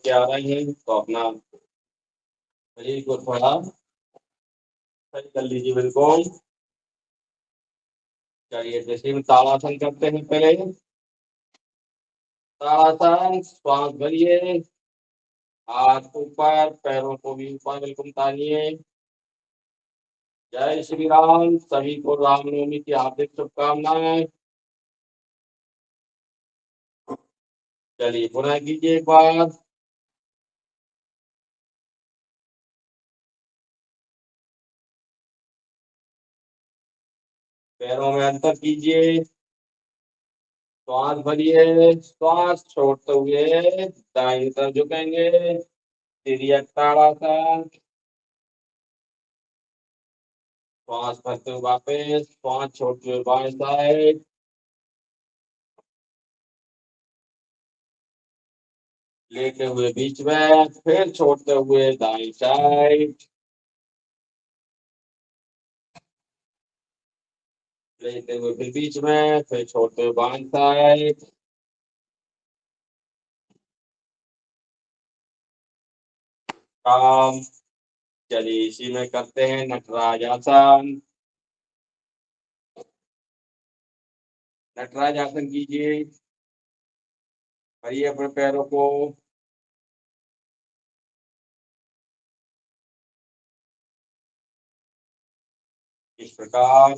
के आ रहे हैं तो अपना शरीर को थोड़ा सही कर लीजिए बिल्कुल। चलिए जैसे हम ताड़ासन करते हैं पहले। ताड़ासन, श्वास भरिए, हाथ ऊपर, पैरों को भी ऊपर बिल्कुल तानिए। जय श्री राम। सभी को रामनवमी की हार्दिक शुभकामनाएं। चलिए पुनः कीजिए एक बार। पैरों में अंतर कीजिए, श्वास भरिए, श्वास छोड़ते हुए दाईं तरफ झुकेंगे। तिर्यक ताड़ासन, श्वास भरते हुए वापस, श्वास छोड़ते हुए बाएं साइड, लेते हुए बीच में, फिर छोड़ते हुए दाईं साइड, लेते हुए फिर बीच में, फिर छोड़ते हुए बाएं साइड। काम। चलिए इसी में करते हैं नटराज आसन। नटराज आसन कीजिए। भरिए अपने पैरों को। इस प्रकार।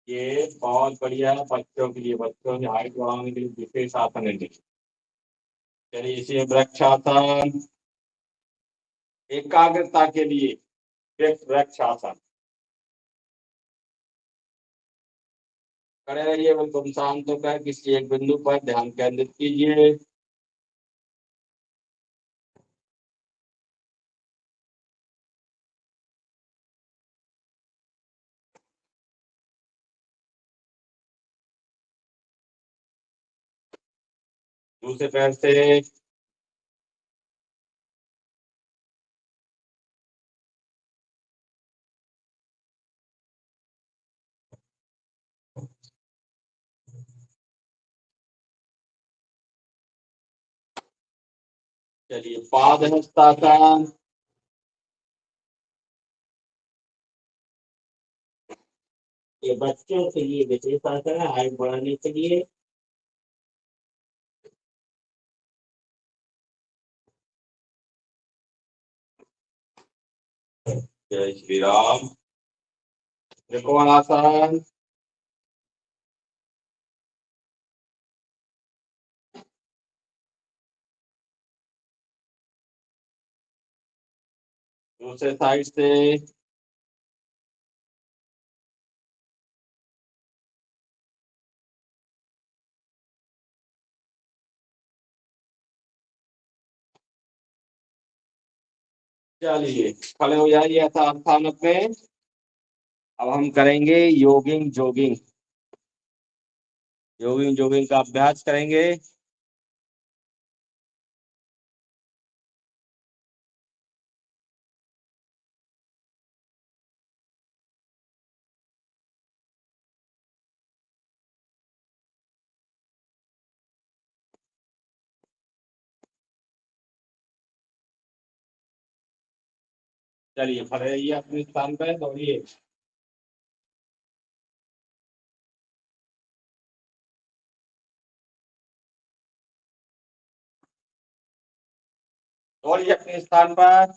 ये बहुत बढ़िया है बच्चों के लिए, बच्चों की हाइट बढ़ाने के लिए विशेष आसन है। चलिए इसे वृक्षासन। एकाग्रता के लिए वृक्षासन। खड़े रहिए बिल्कुल शांत होकर, किसी एक बिंदु पर ध्यान केंद्रित कीजिए। दूसरे पैर से। चलिए पाद हस्तासन। ये बच्चों के लिए विशेष आसन है, हाइट बढ़ाने के लिए। जय श्री राम। त्रिकोणासन। दूसरे साइड से। चलिए खड़े हो जाइए ऐसा स्थान पे। अब हम करेंगे योगिंग जोगिंग। योगिंग जोगिंग का अभ्यास करेंगे। चलिए खड़े रहिए अपने स्थान पर, दौड़िए। दौड़िए अपने स्थान पर।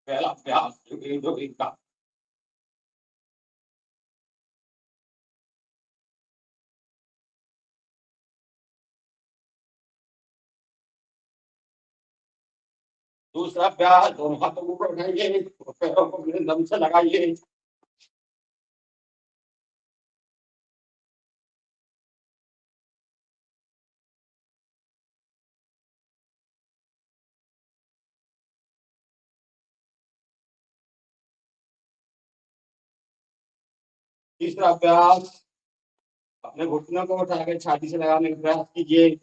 पहला अभ्यास योगिंग जोगिंग का। दूसरा अभ्यास, दोनों हाथों को ऊपर उठाइए, पैरों को अपने दम से लगाइए। तीसरा अभ्यास, अपने घुटनों को उठाकर छाती से लगाने का प्रयास कीजिए।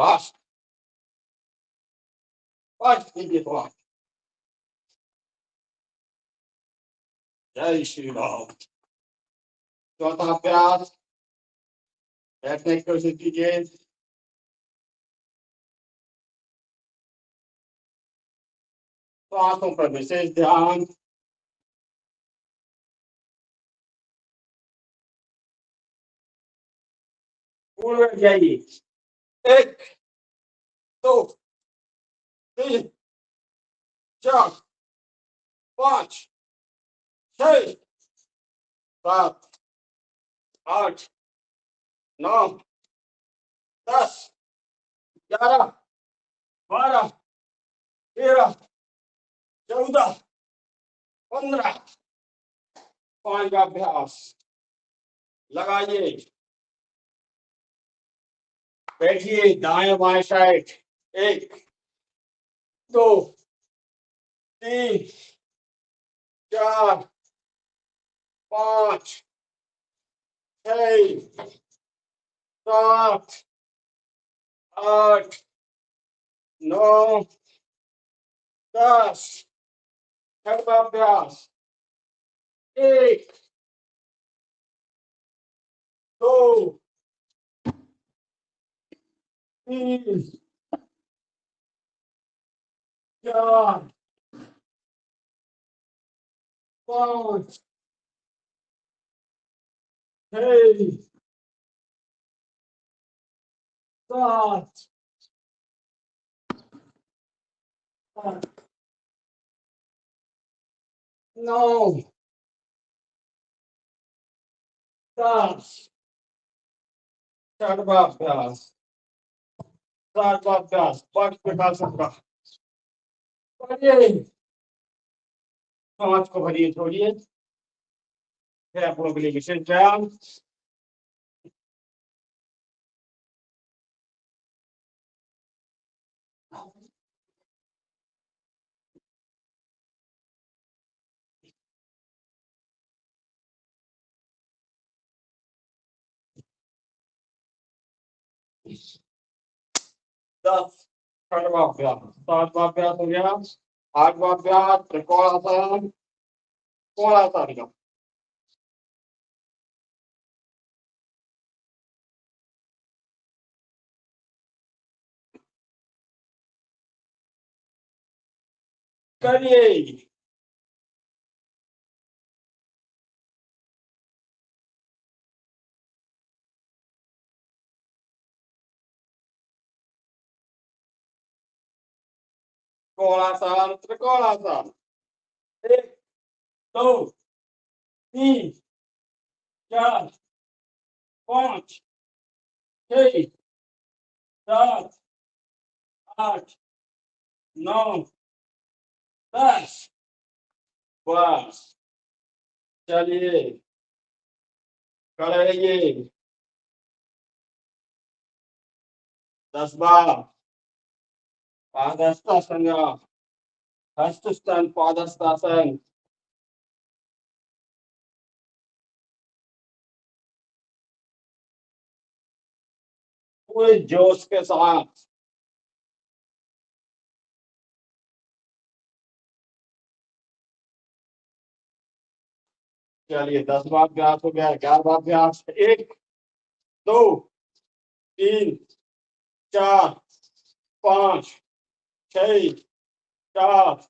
फास्ट फास्ट कीजिए फास्ट। जय श्री राम। चौथा अभ्यास बैठने की कोशिश कीजिए। सांसों पर विशेष ध्यान। पूर्ण बैठ जाइए। 1 2 3 4 5 6 7 8 9 10 11 12 13 14 15। 5 का अभ्यास लगाइए। बैठिए दाएं बाएं साइड। 1 2 3 4 5 6 7 8 9 10। छठा अभ्यास। 1 2 3 4 5 6 7 8 9 10। छठवा अभ्यास। सातवां अभ्यास पट प्रकाशन का। पढ़िए। सांस को भरिए छोड़िए। फेफड़ों के लिए विशेष व्यायाम। दस। छठवा अभ्यास। सातवां अभ्यास हो गया। आठवां अभ्यास त्रिकोणासन। कोणासन का। करिए। कोणासन त्रिकोणासन। 1 2 3 4 5 6 7 8 9 10। बस चलिए खड़े रहिए। 10 बार पादहस्तासन। हस्तस्थान पादहस्तासन। पूरे जोश के साथ। चलिए 10वां अभ्यास हो गया। 11वां अभ्यास। 1 2 3 4 5 6 7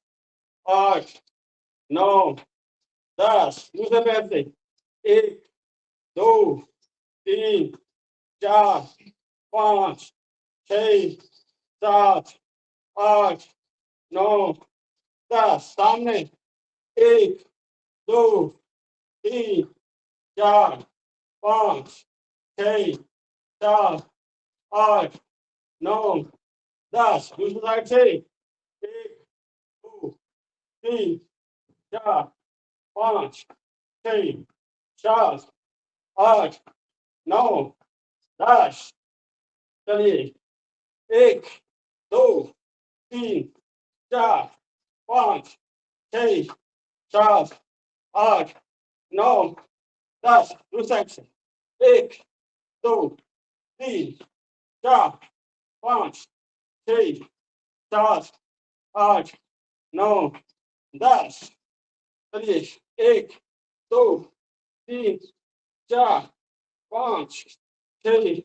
8 9 10। दूसरे पैर से। 1 2 3 4 5 6 7 8 9 10। सामने। 1 2 3 4 5 6 7 8 9 10। दूसरी साइड से। 1 2 3 4 5 6 7 8 9 10। चलिए 1 2 3 4 5 6 7 8 9 10। दूसरी साइड से। 1 2 3 4 5 6 7 8 9 10। चलिए 1 2 3 4 5 6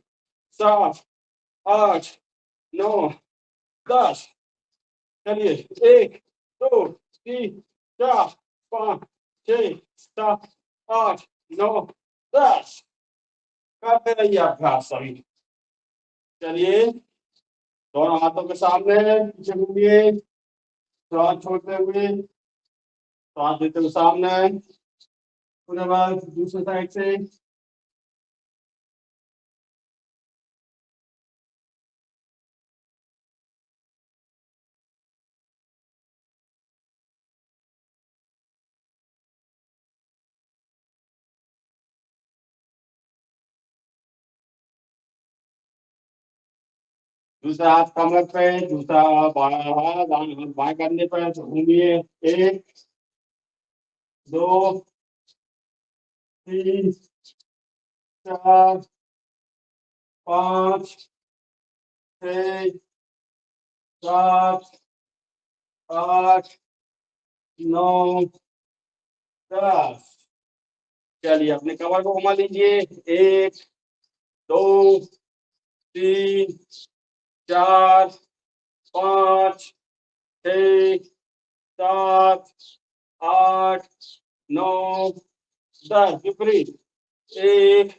7 8 9 10। चलिए 1 2 3 4 5 6 7 8 9 10। करते रहिए अभ्यास सभी। चलिए दोनों हाथों के सामने पीछे घूमिए, श्वास छोड़ते हुए, श्वास देते हुए सामने, उसके बाद दूसरे साइड से। दूसरा हाथ कमर पे, दूसरा बायां हाथ बाएं करने पर घूमिए। 1 2 3 4 5 6 7 8 9 10। चलिए अपने कमर को घुमा लीजिए। 1 2 3 4 5 6 7 8 9 10। विपरीत। 1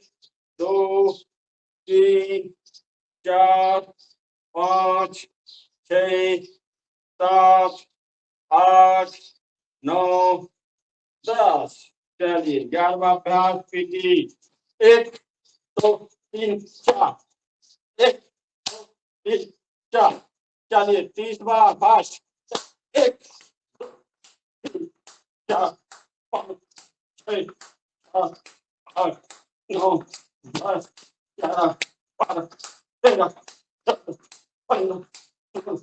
2 3 4 5 6 7 8 9 10। चलिए 11वां अभ्यास पीटी। 1 2 3 4। 1 2 3 4। चलिए 30वां अभ्यास। 1 2 4 5 6 7 8 9 10 11 12 13 14 15 16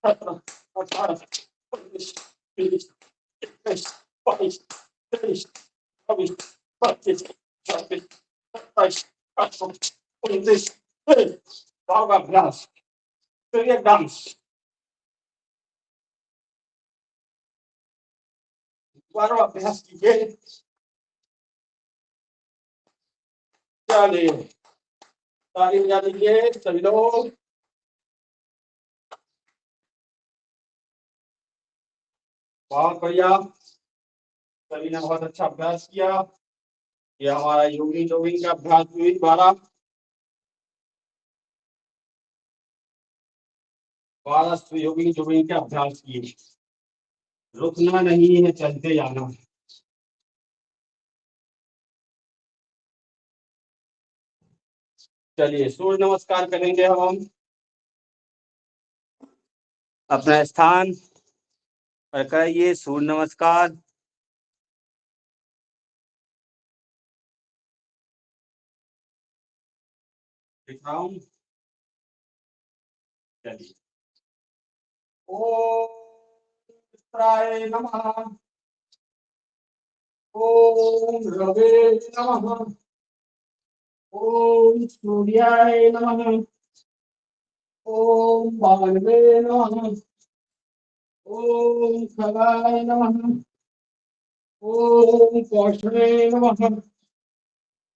17 18 19 20 21 22 23 24 25 26 27 28 29 30। Pauga abraço. Seria dance. बारो अभ्यास कीजिए। चलिए ताली बजा दीजिए सभी लोग। बहुत बढ़िया, सभी ने बहुत अच्छा अभ्यास किया। ये हमारा योगी जोगिंग का अभ्यास हुई 12 योगी जोगिंग के अभ्यास किए। रुकना नहीं है, चलते जाना है। चलिए सूर्य नमस्कार करेंगे हम। अपना स्थान पर करिए सूर्य नमस्कार। चलिए ओम मित्राय नमः। ओम रवे नमः। ओम सूर्याय नमः। ओम भानवे नमः। ओम खगाय नमः। ओम कौशले नमः।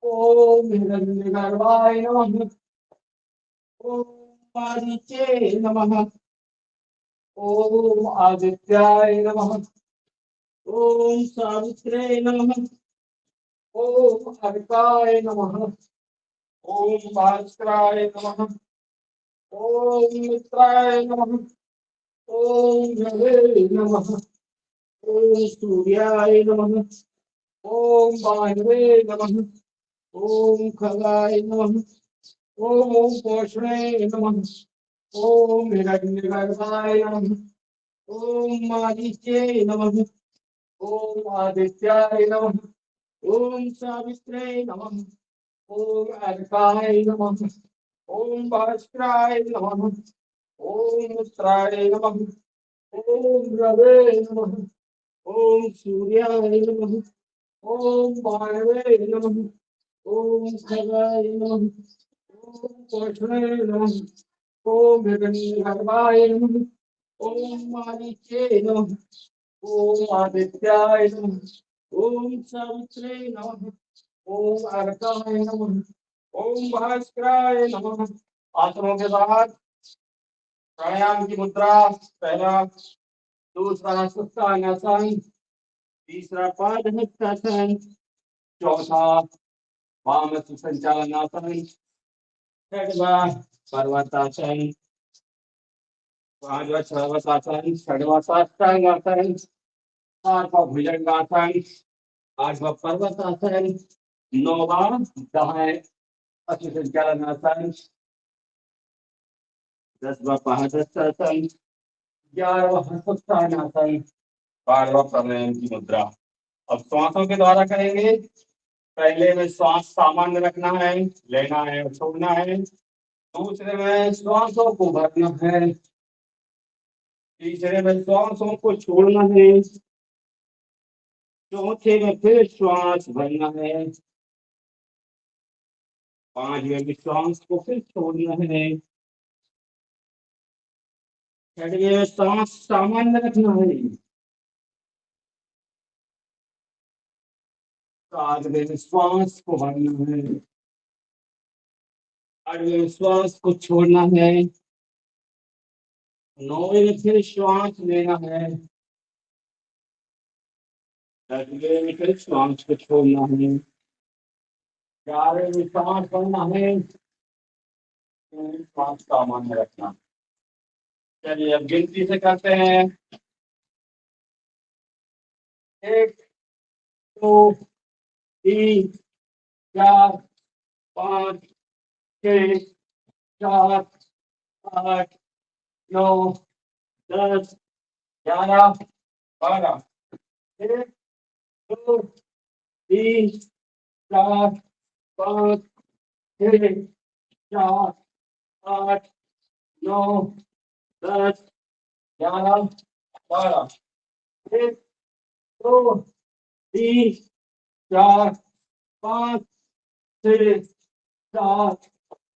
ओम हिरण्यगर्भाय नमः। ओम आदित्ये नमः। ओम आदित्याय नमः। ओम सावित्रे नमः। ओम अर्काय नमः। ओम भास्कराय नमः। ओम मित्राय नमः। ओम रवे नमः। ओम सूर्याय नमः। ओम भानवे नमः। ओम खगाय नमः। ओम कौशले नमः। ओम हिरण्यगर्भाय नमः। ओम आदित्ये नमः। ओम आदित्याय नमः। ओम सावित्रे नमः। ओम अर्काय नमः। ओम भास्कराय नमः। ओम मित्राय नमः। ओम रवे नमः। ओम सूर्याय नमः। ओम भानवे नमः। ओम खगाय नमः। ओम कौशले नमः। ओम हिरण्यगर्भाय नमः। ओम मारीचे नमः। ओम आदित्याय नमः। ओम सावित्रे नमः। ओम अर्काय नमः। ओम भास्कराय नमः। आसनों के बाद प्राणायाम की मुद्रा। पहला, दूसरा सुप्तांगासन, तीसरा पादहस्तासन, चौथा वाम संचालनासन, छठवा पर्वतासन, पांचवा श्रवसासन, छठवा साष्टांगासन, सातवां भुजंगासन, आठवां पर्वतासन, नौवां दाएं अश्व संचालनासन, 10वां पादहस्तासन, 11वां हस्तोत्थानासन, 12वां प्राणायाम की मुद्रा। अब श्वासों के द्वारा करेंगे। पहले में श्वास सामान्य रखना है, लेना है और छोड़ना है। दूसरे में श्वासों को भरना है। तीसरे में श्वासों को छोड़ना है। चौथे में फिर श्वास भरना है। पांचवें में श्वास को फिर छोड़ना है। छठवें में श्वास सामान्य रखना है। सातवें में श्वास को भरना है। आठवें में श्वास को छोड़ना है। नौवें में फिर श्वास लेना है। 10वें में फिर श्वास को छोड़ना है। 11वें में श्वास भरना है। श्वास सामान्य रखना। चलिए अब गिनती से करते हैं। 1, 2, 3, 4, 5, 6, 7, 8, 9, 10, 11, 12। 1, 2, 3, 4, 5, 6, 7, 8, 9, 10, 11, 12। 1, 2, 3, 4, 5, 6, 7,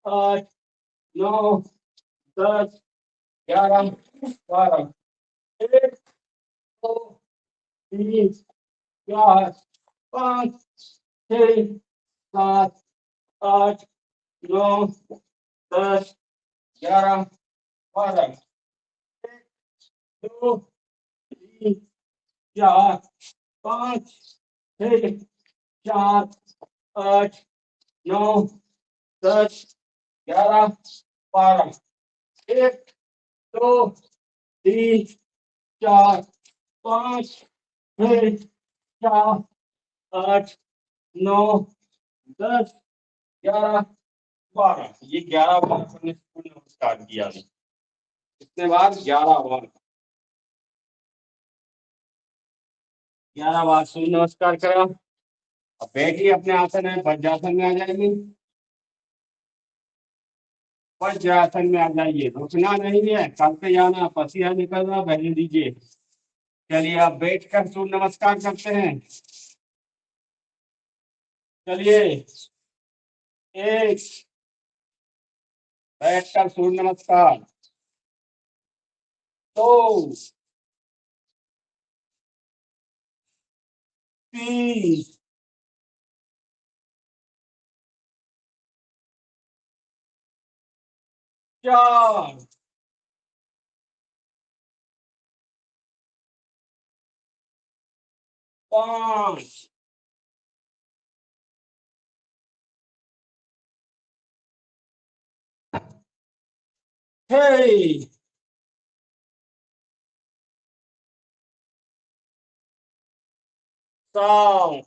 8, 9, 10, 11, 12। 1, 2, 3, 4, 5, 6, 7, 8, 9, 10, 11, 12। 1, 2, 3, 4, 5, 6, 7, 8, 9, 10, 11, 12। 1, 2, 3, 4, 5, 6, 7, 8, 9, 10, 11, 12। ये 11 बार हमने सूर्य नमस्कार किया है। इसके बाद 11 बार 11 बार सूर्य नमस्कार करा। अब बैठिए अपने आसन में, वज्रासन में आ जाएंगे। वज्रासन में आ जाइए, रुकना नहीं है, करते जाना, पसीना निकल रहा बहने दीजिए। चलिए आप बैठकर सूर्य नमस्कार करते हैं। चलिए, एक, बैठकर सूर्य नमस्कार। 2, 3, 4, 5, 6, 7,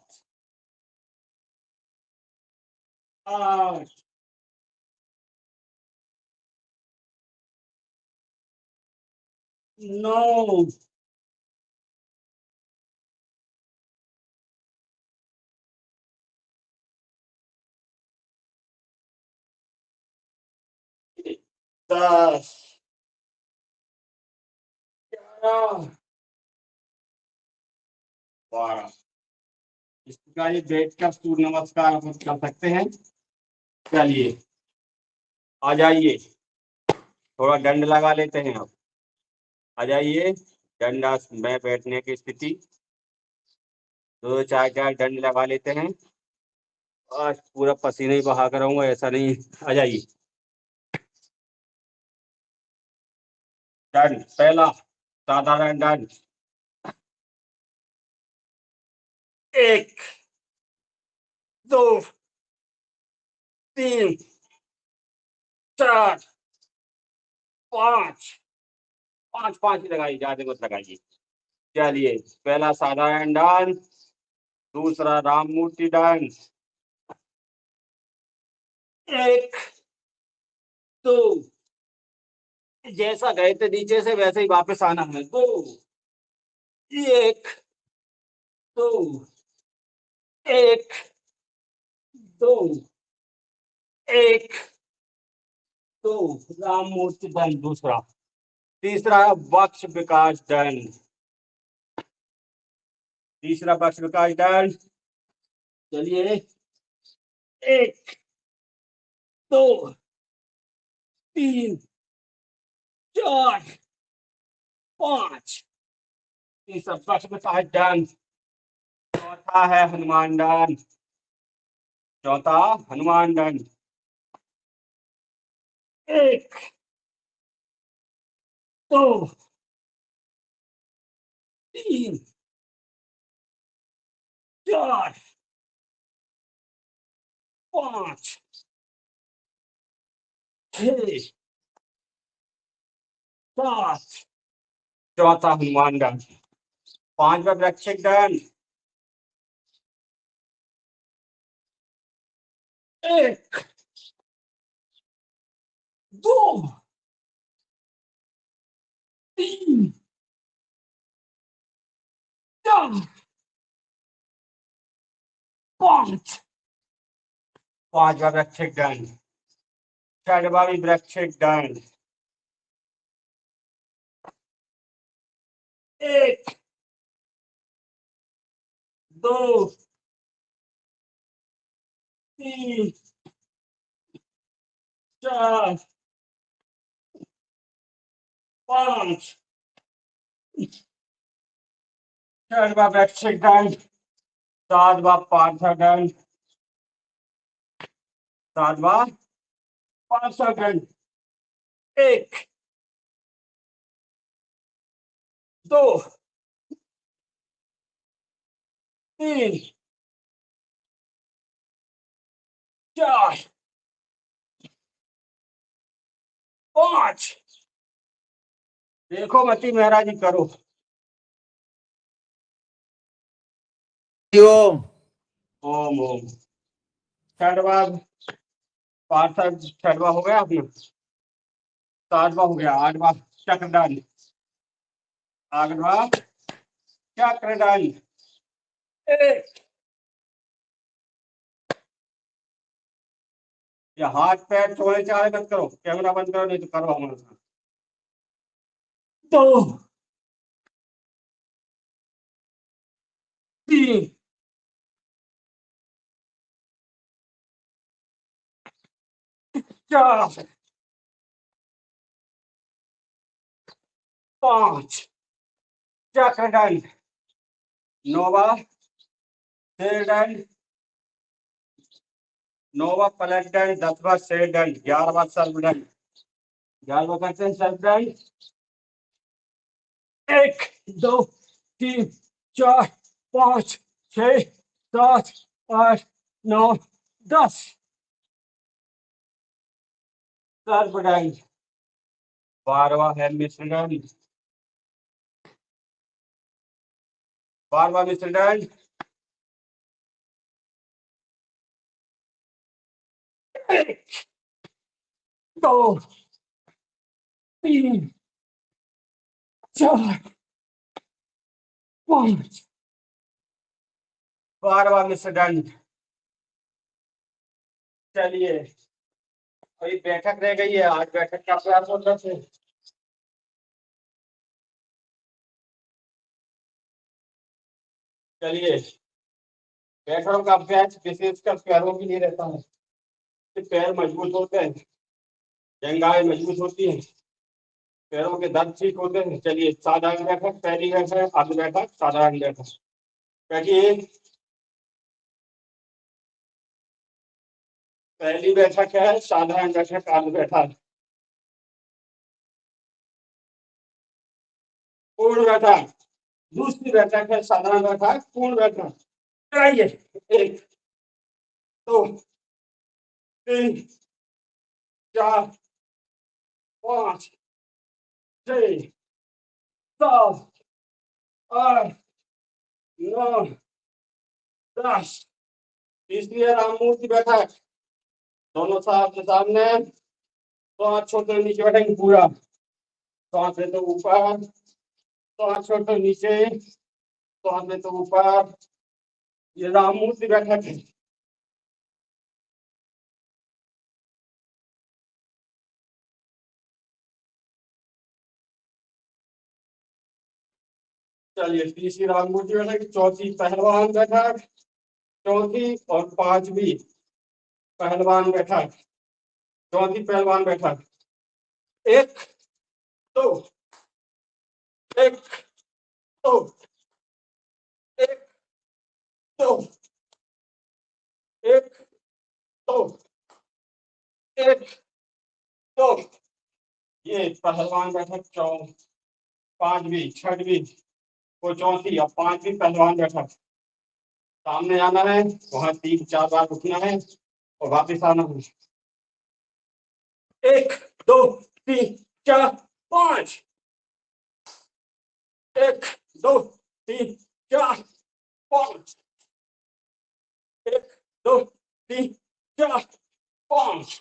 8, 9, 10, 11, 12। इस प्रकार ये बैठकर सूर्य नमस्कार आप कर सकते हैं। चलिए आ जाइए, थोड़ा दंड लगा लेते हैं। अब आ जाइए, डंडा में बैठने की स्थिति, दो चार चार दंड लगा लेते हैं। आज पूरा पसीने ही बहा कर रहूंगा, ऐसा नहीं। आ जाइए, दंड पहला साधारण दंड, 1 2 3 4 5, 5 5 ही लगाइए, ज्यादा मत लगाइए। चलिए, पहला साधारण दंड, दूसरा राम मूर्ति दंड, 1 2, जैसा गए थे नीचे से वैसे ही वापस आना है। 2 1 2 1 2 1 2, राम मूर्ति दंड दूसरा। तीसरा वक्ष विकास दंड, तीसरा वक्ष विकास दंड। चलिए, 1 2 3 4 5, तीसरा वक्ष विकास दंड। चौथा है हनुमान दंड, चौथा हनुमान दंड, 1 2 3 4 5 6 7, चौथा हनुमान दंड। पांचवा वृक्षिक दंड, 1 2 3 4 5, पांचवा वृक्षिक दंड। छठवा भी वृक्षिक दंड, 1 2 3 4 5, छठवा वृक्षिक दंड। सातवा पार्श्व दंड, सातवा पार्श्व दंड, 1 2 3 4 5, देखो मती महाराज जी करो। ओम ओम ओम। छठवा पार्श्व, छठवा हो गया अपना, सातवा हो गया, आठवा चक्रदंड, आठवा चक्रदंड, 1, या हाथ पैर छोड़े चाहे मत करो, कैमरा बंद करो नहीं तो करो हमारे साथ। 2 3 4 5, चक्रदंड, नौवा शेरदंड, नौवा पलट दंड, 10वां शेरदंड, 11वां सर्वदंड, 11वां करते हैं सर्वदंड, 1 2 3 4 5 6 7 8 9 10, सर्वदंड। 12वां है मिश्रदंड, 12वां मिश्रदंड, 1 2 3 4 5, 12वां मिश्रदंड। चलिए, अभी बैठक रह गई है, आज बैठक का प्रयास होता है। चलिए, बैठकों का अभ्यास विशेषकर पैरों के लिए रहता है, पैर मजबूत होते हैं, जंघाएं मजबूत होती हैं, पैरों के दर्द ठीक होते हैं। चलिए साधारण बैठक, पहली बैठक, अर्ध बैठक, साधारण बैठक। बैठिए। पहली बैठक है साधारण बैठक, अर्ध बैठक। पूर्ण बैठक। दूसरी बैठक है साधारण बैठक, पूर्ण बैठक। आइए। 1 2 3 4 5 6 7 8 9 10। तीसरी है राममूर्ति बैठक। दोनों सामने सामने। तो हाथ छोटे नीचे बैठेंगे पूरा। तो हाथ तो ऊपर, तो हाथ छोटे नीचे, तो हाथ तो ऊपर। ये राममूर्ति बैठक है। चलिए तीसरी राममूर्ति बैठक। चौथी पहलवान बैठक। चौथी और पांचवी पहलवान बैठक। चौथी पहलवान बैठक। 1 2 1 2 1 2 1 2 1 2। ये पहलवान बैठक पांचवी, छठवीं वो चौथी और पांचवी पहलवान बैठक। सामने आना है, वहां 3 4 बार उठना है और वापिस आना है। 1 2 3 4 5। 1 2 3 4 5। 1 2 3 4 5।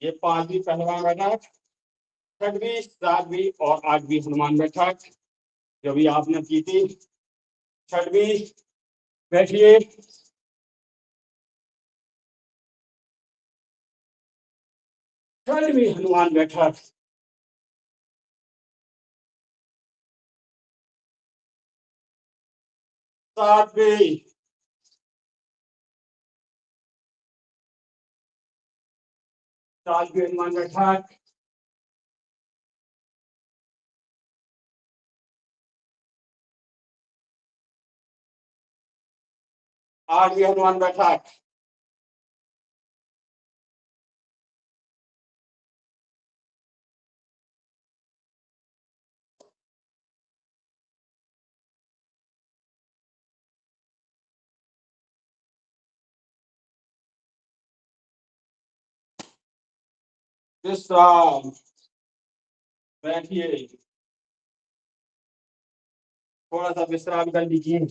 ये पांचवी पहलवान बैठक। छठवीं, सातवीं और आठवीं हनुमान बैठक जो भी आपने की थी। छठवीं। बैठिए। छठवीं हनुमान बैठक। सातवीं। सातवीं हनुमान बैठक। आठवीं हनुमान बैठक। विश्राम। बैठिए। थोड़ा सा विश्राम कर लीजिए।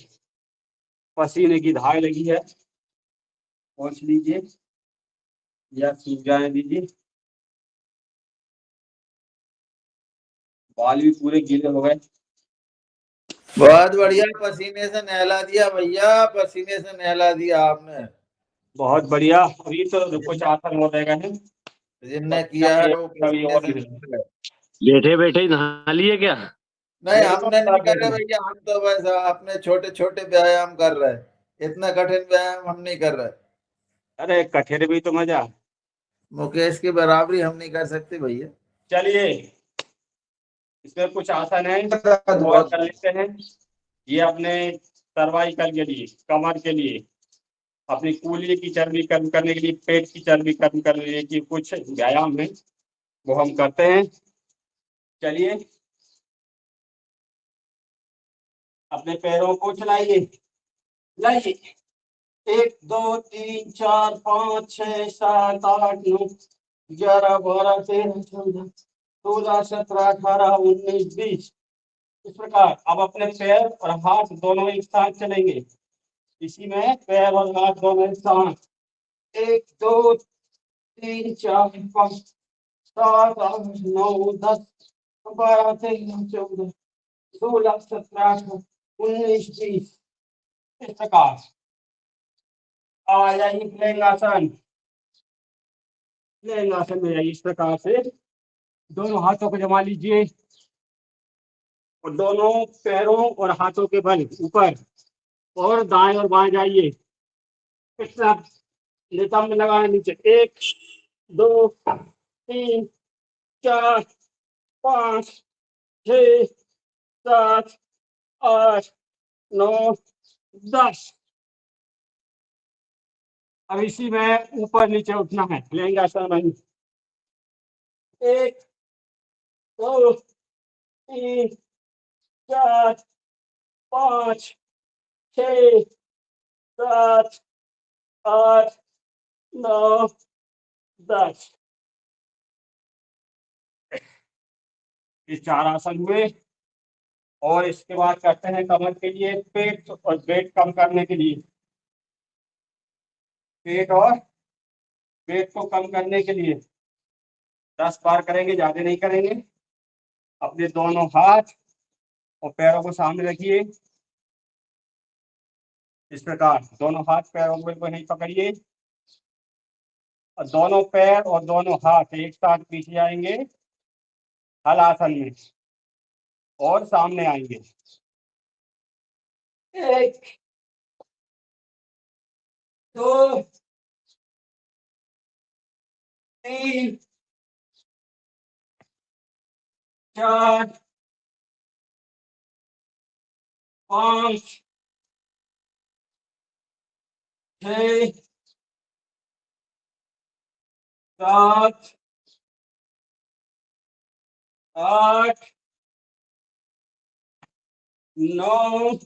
पसीने की धार लगी है, पहुंच लीजिए या सूख जाने दीजिए। बाल भी पूरे गीले हो गए। बहुत बढ़िया, पसीने से नहला दिया भैया, पसीने से नहला दिया आपने। बहुत बढ़िया। अभी तो कुछ आसन हो रहेगा है। जिनने किया है वो कभी पसीने और से नहला है। बैठे बैठे ही नहा लिए क्या? नहीं, हमने नहीं करे भैया, हम तो बस अपने छोटे छोटे व्यायाम कर रहे हैं, इतना कठिन व्यायाम हम नहीं कर रहे। अरे कठिन भी तो मजा। मुकेश की बराबरी हम नहीं कर सकते भैया। चलिए इसमें कुछ आसन है वो बहुत कर लेते हैं। ये अपने सर्वाइकल के लिए, कमर के लिए, अपनी कूल्हे की चर्बी कम करने के लिए, पेट की चर्बी कम करने की कुछ व्यायाम है वो हम करते हैं। चलिए अपने पैरों को चलाइए। लाइए। 1 2 3 4 5 6 7 8 9 11 12 13 14 16 17 18 19 20। इस प्रकार अब अपने पैर और हाथ दोनों एक साथ चलेंगे। इसी में पैर और हाथ दोनों एक साथ। 1 2 3 4 5 7 8 9 10 12 13 14 16 17 18 19 20। इस प्रकार आ जाइए प्लेंगासन। प्लेंगासन में जाइए। इस प्रकार से दोनों हाथों को जमा लीजिए और दोनों पैरों और हाथों के बल ऊपर और दाएं और बाएं जाइए। इतना नितंब में लगाए नीचे। 1 2 3 4 5 6 7 8 9 10। अब इसी में ऊपर नीचे उठना है, लिंगासन में। 1 2 3 4 5 6 7 8 9 10। ये 4 आसन हुए। और इसके बाद करते हैं कमर के लिए पेट और वेट कम करने के लिए। पेट और वेट को कम करने के लिए 10 बार करेंगे, ज्यादा नहीं करेंगे। अपने दोनों हाथ और पैरों को सामने रखिए। इस प्रकार दोनों हाथ पैरों को नहीं पकड़िए और दोनों पैर और दोनों हाथ एक साथ पीछे आएंगे हल आसन में और सामने आएंगे। 1 2 3 4 5 6 7 8 9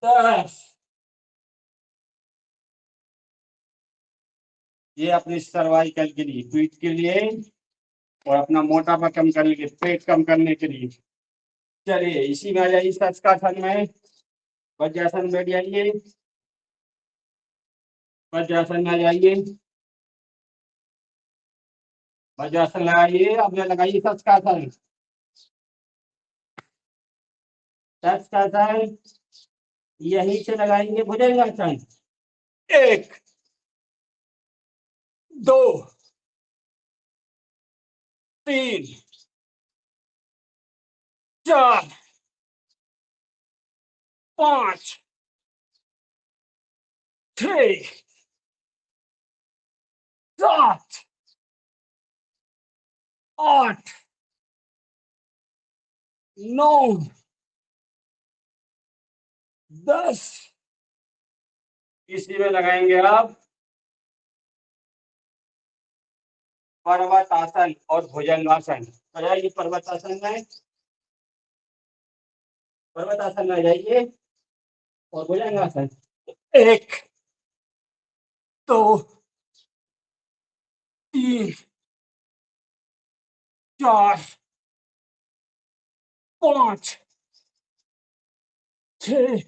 10। ये अपनी सर्वाइकल के लिए, पीठ के लिए और अपना मोटापा कम करने के, पेट कम करने के लिए। चलिए इसी में आ जाइए सचकासन में। वज्रासन बैठ जाइए। वज्रासन में आ जाइए। वज्रासन लगाइए। अब लगाइए सचकासन। सचकासन यहीं से लगाएंगे भुजंगासन। 1 2 3 4 5 6 7 8 9 10। इसी में लगाएंगे आप पर्वतासन और भुजंगासन। आ जाइए पर्वतासन में। पर्वतासन में आ जाइए और भुजंगासन। 1 2 3 4 5 6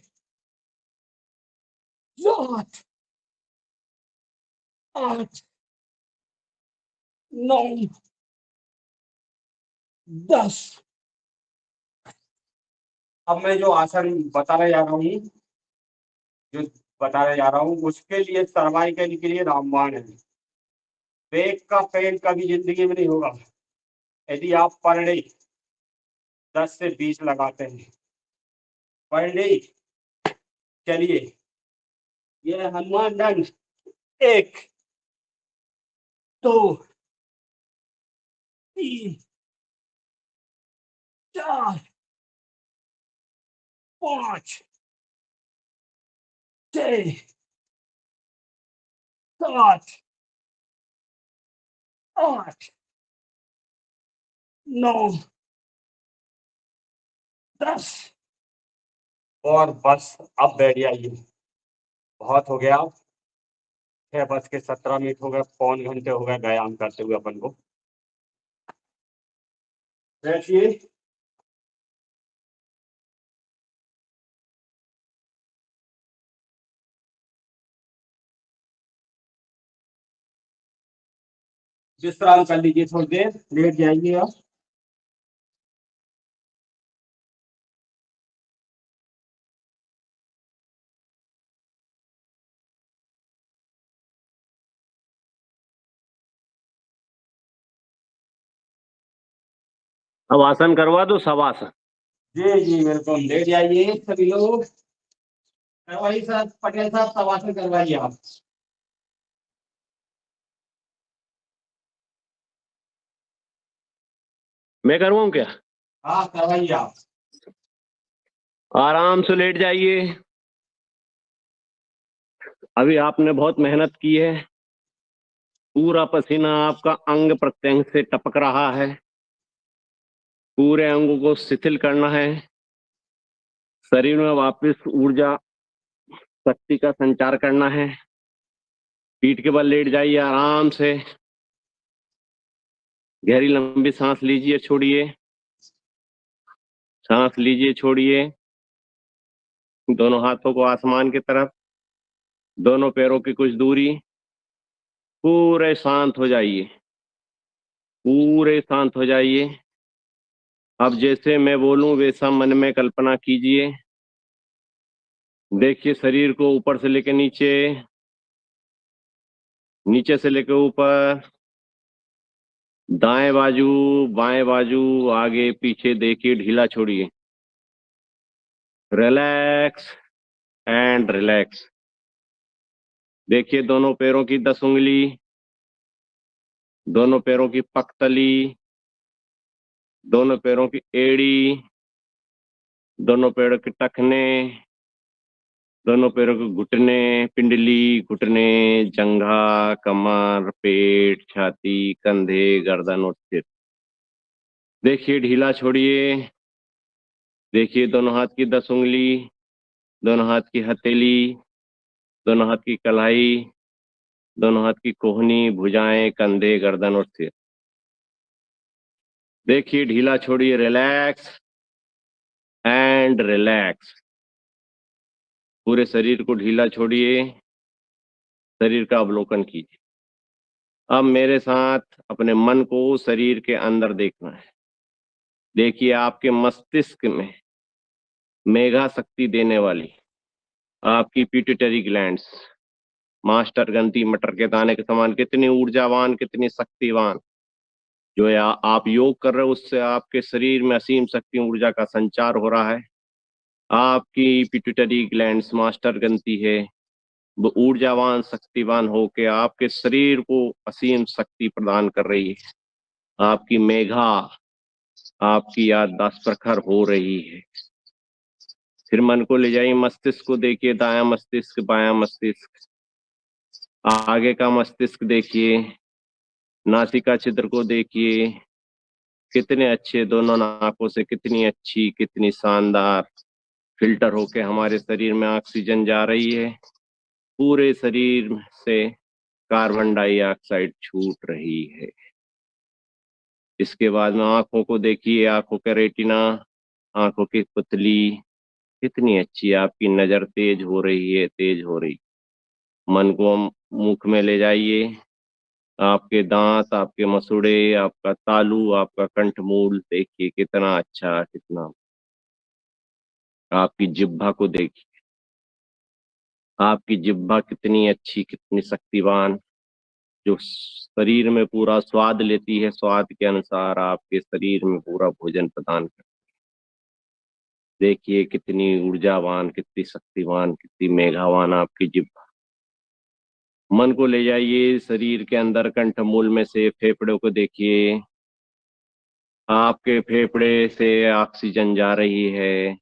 7 8 9 10। अब मैं जो आसन बताने जा रहा हूँ, जो बताने जा रहा हूँ उसके लिए सर्वाइकल के लिए रामबाण है। पेट का पेन कभी जिंदगी में नहीं होगा यदि आप पर डे 10 से 20 लगाते हैं पर डे। चलिए ये हनुमान दंड। 1 2 3 4 5 6 7 8 9 10। और बस अब बैठ जाइए। बहुत हो गया। 6:17 हो गए, पौन घंटे हो गए व्यायाम करते हुए अपन को। बैठिए। विश्राम कर लीजिए थोड़ी देर, लेट जाइए आप। अब आसन करवा दो, शवासन। जी जी बिल्कुल, लेट जाइए सभी लोग। वही साहब, पटेल साहब शवासन करवाइए आप। मैं करवाऊं क्या? हाँ करवाइए आप। आराम से लेट जाइए। अभी आपने बहुत मेहनत की है, पूरा पसीना आपका अंग प्रत्यंग से टपक रहा है। पूरे अंगों को शिथिल करना है, शरीर में वापस ऊर्जा शक्ति का संचार करना है। पीठ के बल लेट जाइए आराम से। गहरी लंबी सांस लीजिए, छोड़िए, सांस लीजिए, छोड़िए। दोनों हाथों को आसमान की तरफ, दोनों पैरों की कुछ दूरी। पूरे शांत हो जाइए, पूरे शांत हो जाइए। अब जैसे मैं बोलूं वैसा मन में कल्पना कीजिए। देखिए शरीर को ऊपर से लेकर नीचे, नीचे से लेकर ऊपर, दाएं बाजू, बाएं बाजू, आगे पीछे देखिए, ढीला छोड़िए। Relax and relax. देखिए दोनों पैरों की 10 उंगली, दोनों पैरों की पकतली, दोनों पैरों की एड़ी, दोनों पैरों के टखने, दोनों पैरों के घुटने, पिंडली, घुटने, जंघा, कमर, पेट, छाती, कंधे, गर्दन और सिर। देखिए ढीला छोड़िए। देखिए दोनों हाथ की 10 उंगली, दोनों हाथ की हथेली, दोनों हाथ की कलाई, दोनों हाथ की कोहनी, भुजाएं, कंधे, गर्दन और सिर। देखिए ढीला छोड़िए। Relax and relax. पूरे शरीर को ढीला छोड़िए, शरीर का अवलोकन कीजिए। अब मेरे साथ अपने मन को शरीर के अंदर देखना है। देखिए आपके मस्तिष्क में मेघा शक्ति देने वाली आपकी पिट्यूटरी ग्लैंड्स, मास्टर ग्रंथि, मटर के दाने के समान कितनी ऊर्जावान, कितनी शक्तिवान। जो आप योग कर रहे हो उससे आपके शरीर में असीम शक्ति ऊर्जा का संचार हो रहा है। आपकी पिट्यूटरी ग्लैंड्स, मास्टर ग्रंथि है, वो ऊर्जावान, शक्तिवान होके आपके शरीर को असीम शक्ति प्रदान कर रही है। आपकी मेघा, आपकी याददाश्त प्रखर हो रही है। फिर मन को ले जाइए, मस्तिष्क को देखिए, दायां मस्तिष्क, बायां मस्तिष्क, आगे का मस्तिष्क देखिए, नासिका छिद्र को देखिए, कितने अच्छे दोनों नाकों से कितनी अच्छी, कितनी शानदार फिल्टर होके हमारे शरीर में ऑक्सीजन जा रही है। पूरे शरीर से कार्बन डाइऑक्साइड छूट रही है। इसके बाद में आंखों को देखिए, आंखों का रेटिना, आंखों की पुतली कितनी अच्छी, आपकी नजर तेज हो रही है, तेज हो रही। मन को मुख में ले जाइए, आपके दांत, आपके मसूड़े, आपका तालू, आपका कंठमूल देखिए कितना अच्छा, कितना। आपकी जिह्वा को देखिए, आपकी जिह्वा कितनी अच्छी, कितनी शक्तिवान, जो शरीर में पूरा स्वाद लेती है, स्वाद के अनुसार आपके शरीर में पूरा भोजन प्रदान करती है। देखिए कितनी ऊर्जावान, कितनी शक्तिवान, कितनी मेघावान आपकी जिह्वा। मन को ले जाइए शरीर के अंदर, कंठमूल में से फेफड़ों को देखिए, आपके फेफड़े से ऑक्सीजन जा रही है,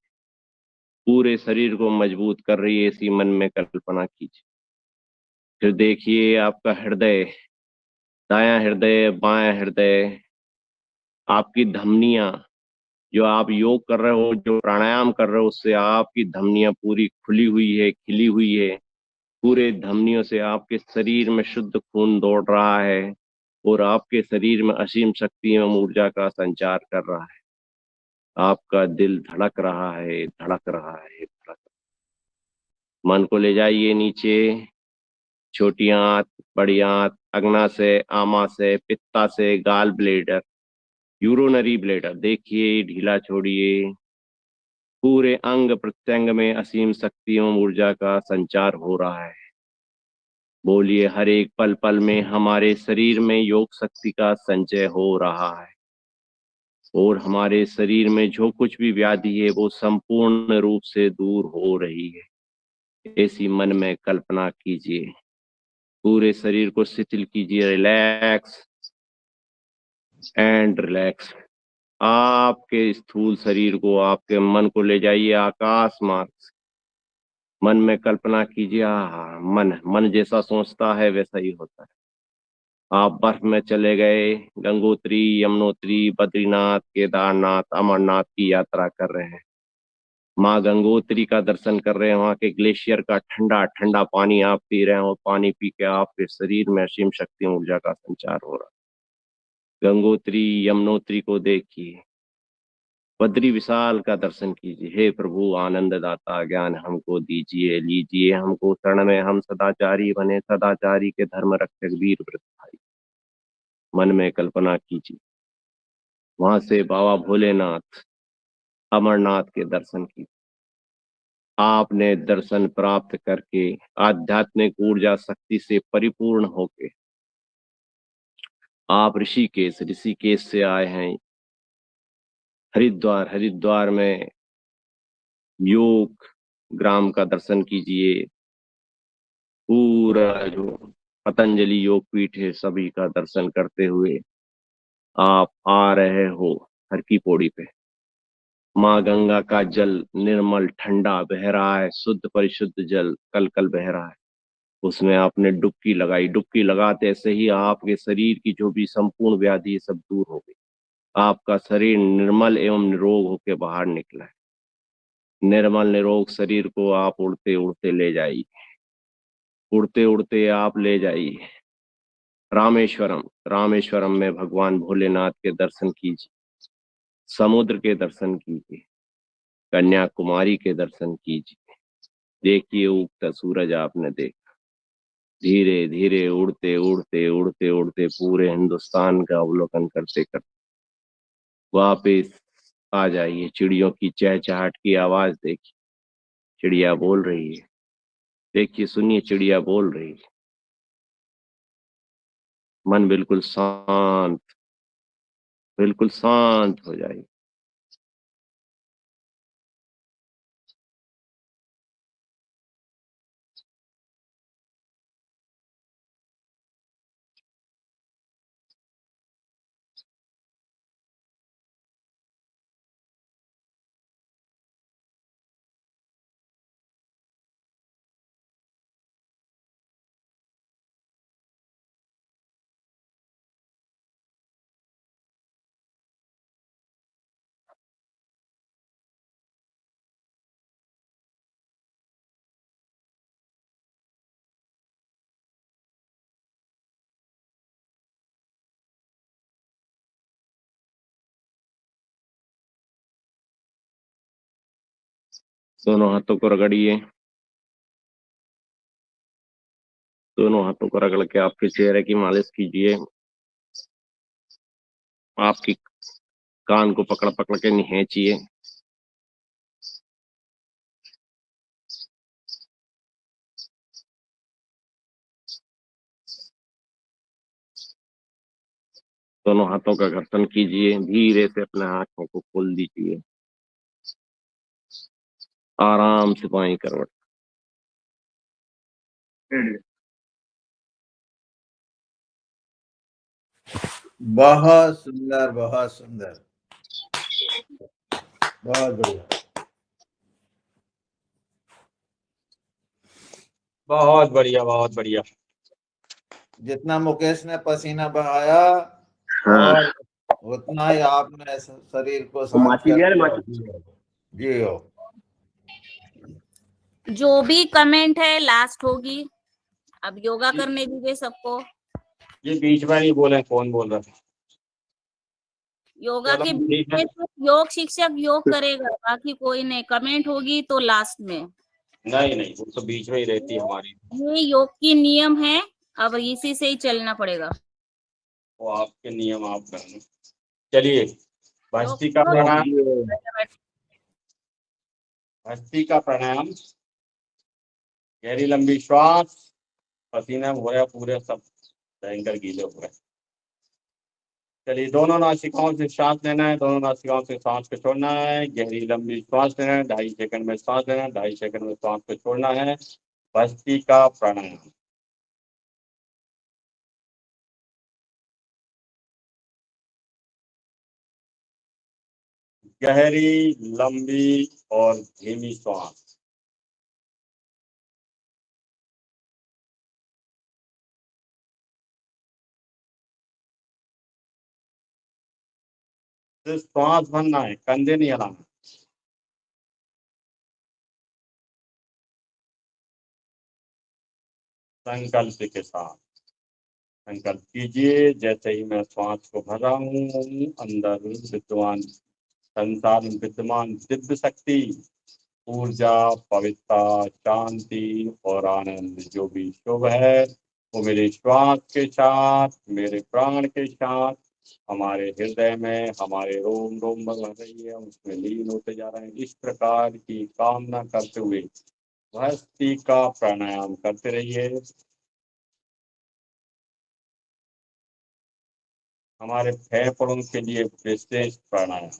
पूरे शरीर को मजबूत कर रही है, इसी मन में कल्पना कीजिए। फिर देखिए आपका हृदय, दायां हृदय, बायां हृदय, आपकी धमनियां, जो आप योग कर रहे हो, जो प्राणायाम कर रहे हो, उससे आपकी धमनियां पूरी खुली हुई है, खिली हुई है। पूरे धमनियों से आपके शरीर में शुद्ध खून दौड़ रहा है और आपके शरीर में असीम शक्ति एवं ऊर्जा का संचार कर रहा है। आपका दिल धड़क रहा है, धड़क रहा है, धड़क। मन को ले जाइए नीचे, छोटी आंत, बड़ी आंत, अग्नाशय, आमाशय, पित्ताशय, गाल ब्लेडर, यूरोनरी ब्लेडर देखिए ढीला छोड़िए। पूरे अंग प्रत्यंग में असीम शक्ति एवं ऊर्जा का संचार हो रहा है। बोलिए, हर एक पल पल में हमारे शरीर में योग शक्ति का संचय हो रहा है और हमारे शरीर में जो कुछ भी व्याधि है वो संपूर्ण रूप से दूर हो रही है। ऐसी मन में कल्पना कीजिए। पूरे शरीर को शिथिल कीजिए। Relax and relax. आपके स्थूल शरीर को, आपके मन को ले जाइए आकाश मार्ग से। मन में कल्पना कीजिए, मन मन जैसा सोचता है वैसा ही होता है। आप बर्फ में चले गए, गंगोत्री, यमुनोत्री, बद्रीनाथ, केदारनाथ, अमरनाथ की यात्रा कर रहे हैं। माँ गंगोत्री का दर्शन कर रहे हैं, वहां के ग्लेशियर का ठंडा ठंडा पानी आप पी रहे हैं और पानी पी के आपके शरीर में असीम शक्ति ऊर्जा का संचार हो रहा है। गंगोत्री, यमुनोत्री को देखिए, बद्री विशाल का दर्शन कीजिए। हे प्रभु आनंद दाता, ज्ञान हमको दीजिए, लीजिए हमको शरण में, हम सदाचारी बने, सदाचारी के धर्म रक्षक वीर व्रत भाई। मन में कल्पना कीजिए, वहां से बाबा भोलेनाथ, अमरनाथ के दर्शन कीजिए। आपने दर्शन प्राप्त करके आध्यात्मिक ऊर्जा शक्ति से परिपूर्ण होके आप ऋषिकेश से आए हैं हरिद्वार। हरिद्वार में योग ग्राम का दर्शन कीजिए। पूरा जो पतंजलि योग पीठ है सभी का दर्शन करते हुए आप आ रहे हो हर की पौड़ी पे। माँ गंगा का जल निर्मल ठंडा बह रहा है, शुद्ध परिशुद्ध जल कल कल बह रहा है। उसमें आपने डुबकी लगाई, डुबकी लगाते से ही आपके शरीर की जो भी संपूर्ण व्याधि है सब दूर हो गई। आपका शरीर निर्मल एवं निरोग होकर बाहर निकला है। निर्मल निरोग शरीर को आप उड़ते उड़ते ले जाइए, उड़ते उड़ते आप ले जाइए रामेश्वरम। रामेश्वरम में भगवान भोलेनाथ के दर्शन कीजिए, समुद्र के दर्शन कीजिए, कन्याकुमारी के दर्शन कीजिए। देखिए उगता सूरज आपने देखा, धीरे धीरे उड़ते उड़ते उड़ते उड़ते पूरे हिंदुस्तान का अवलोकन करते करते वापिस आ जाइए। चिड़ियों की चहचहाट की आवाज देखिए, चिड़िया बोल रही है। देखिए सुनिए, चिड़िया बोल रही है। मन बिल्कुल शांत हो जाए। दोनों हाथों को रगड़िए, दोनों हाथों को रगड़ के आपके चेहरे की मालिश कीजिए। आपकी कान को पकड़ पकड़ के निहेचिए। दोनों हाथों का घर्षण कीजिए, धीरे से अपने आंखों को खोल दीजिए। आराम से बाईं करवट। बहुत सुंदर, बहुत सुंदर, बहुत बढ़िया। बहुत बढ़िया, बहुत बढ़िया। जितना मुकेश ने पसीना बहाया हाँ। और उतना ही आपने शरीर को शांत कर दिया। जी हो। जो भी कमेंट है लास्ट होगी। अब योगा करने दीजिए सबको। ये बीच में नहीं बोले, कौन बोल रहा था? योगा चलो के ठीक बीच है। में सिर्फ योग शिक्षक योग करेगा, बाकी कोई नहीं। कमेंट होगी तो लास्ट में। नहीं नहीं, वो तो बीच में ही रहती है हमारी। ये योग की नियम है, अब इसी से ही चलना पड़ेगा। वो आपके नियम आप करना। चलिए, भस्ती का योग प्राणायाम, भस्ती का प्राणायाम। गहरी लंबी श्वास, पसीना हो रहा पूरे, सब भयंकर गीले हो गए। चलिए, दोनों नासिकाओं से सांस लेना है, दोनों नासिकाओं से सांस को छोड़ना है। गहरी लंबी सांस लेना है, 2.5 सेकंड में सांस लेना है, 2.5 सेकंड में सांस को छोड़ना है। भस्ती का प्राणायाम। गहरी, लंबी और धीमी श्वास। सिर्फ श्वास भरना है, कंधे नहीं हिलाना। संकल्प के साथ संकल्प कीजिए, जैसे ही मैं श्वास को भर रहा हूँ, अंदर विद्यमान संसार में विद्यमान दिव्य शक्ति, ऊर्जा, पवित्रता, शांति और आनंद जो भी शुभ है, वो मेरे श्वास के साथ, मेरे प्राण के साथ, हमारे हृदय में, हमारे रोम रोम में रह रही है, उसमें लीन होते जा रहे हैं। इस प्रकार की कामना करते हुए भस्ती का प्राणायाम करते रहिए। हमारे फेफड़ों के लिए विशेष प्राणायाम।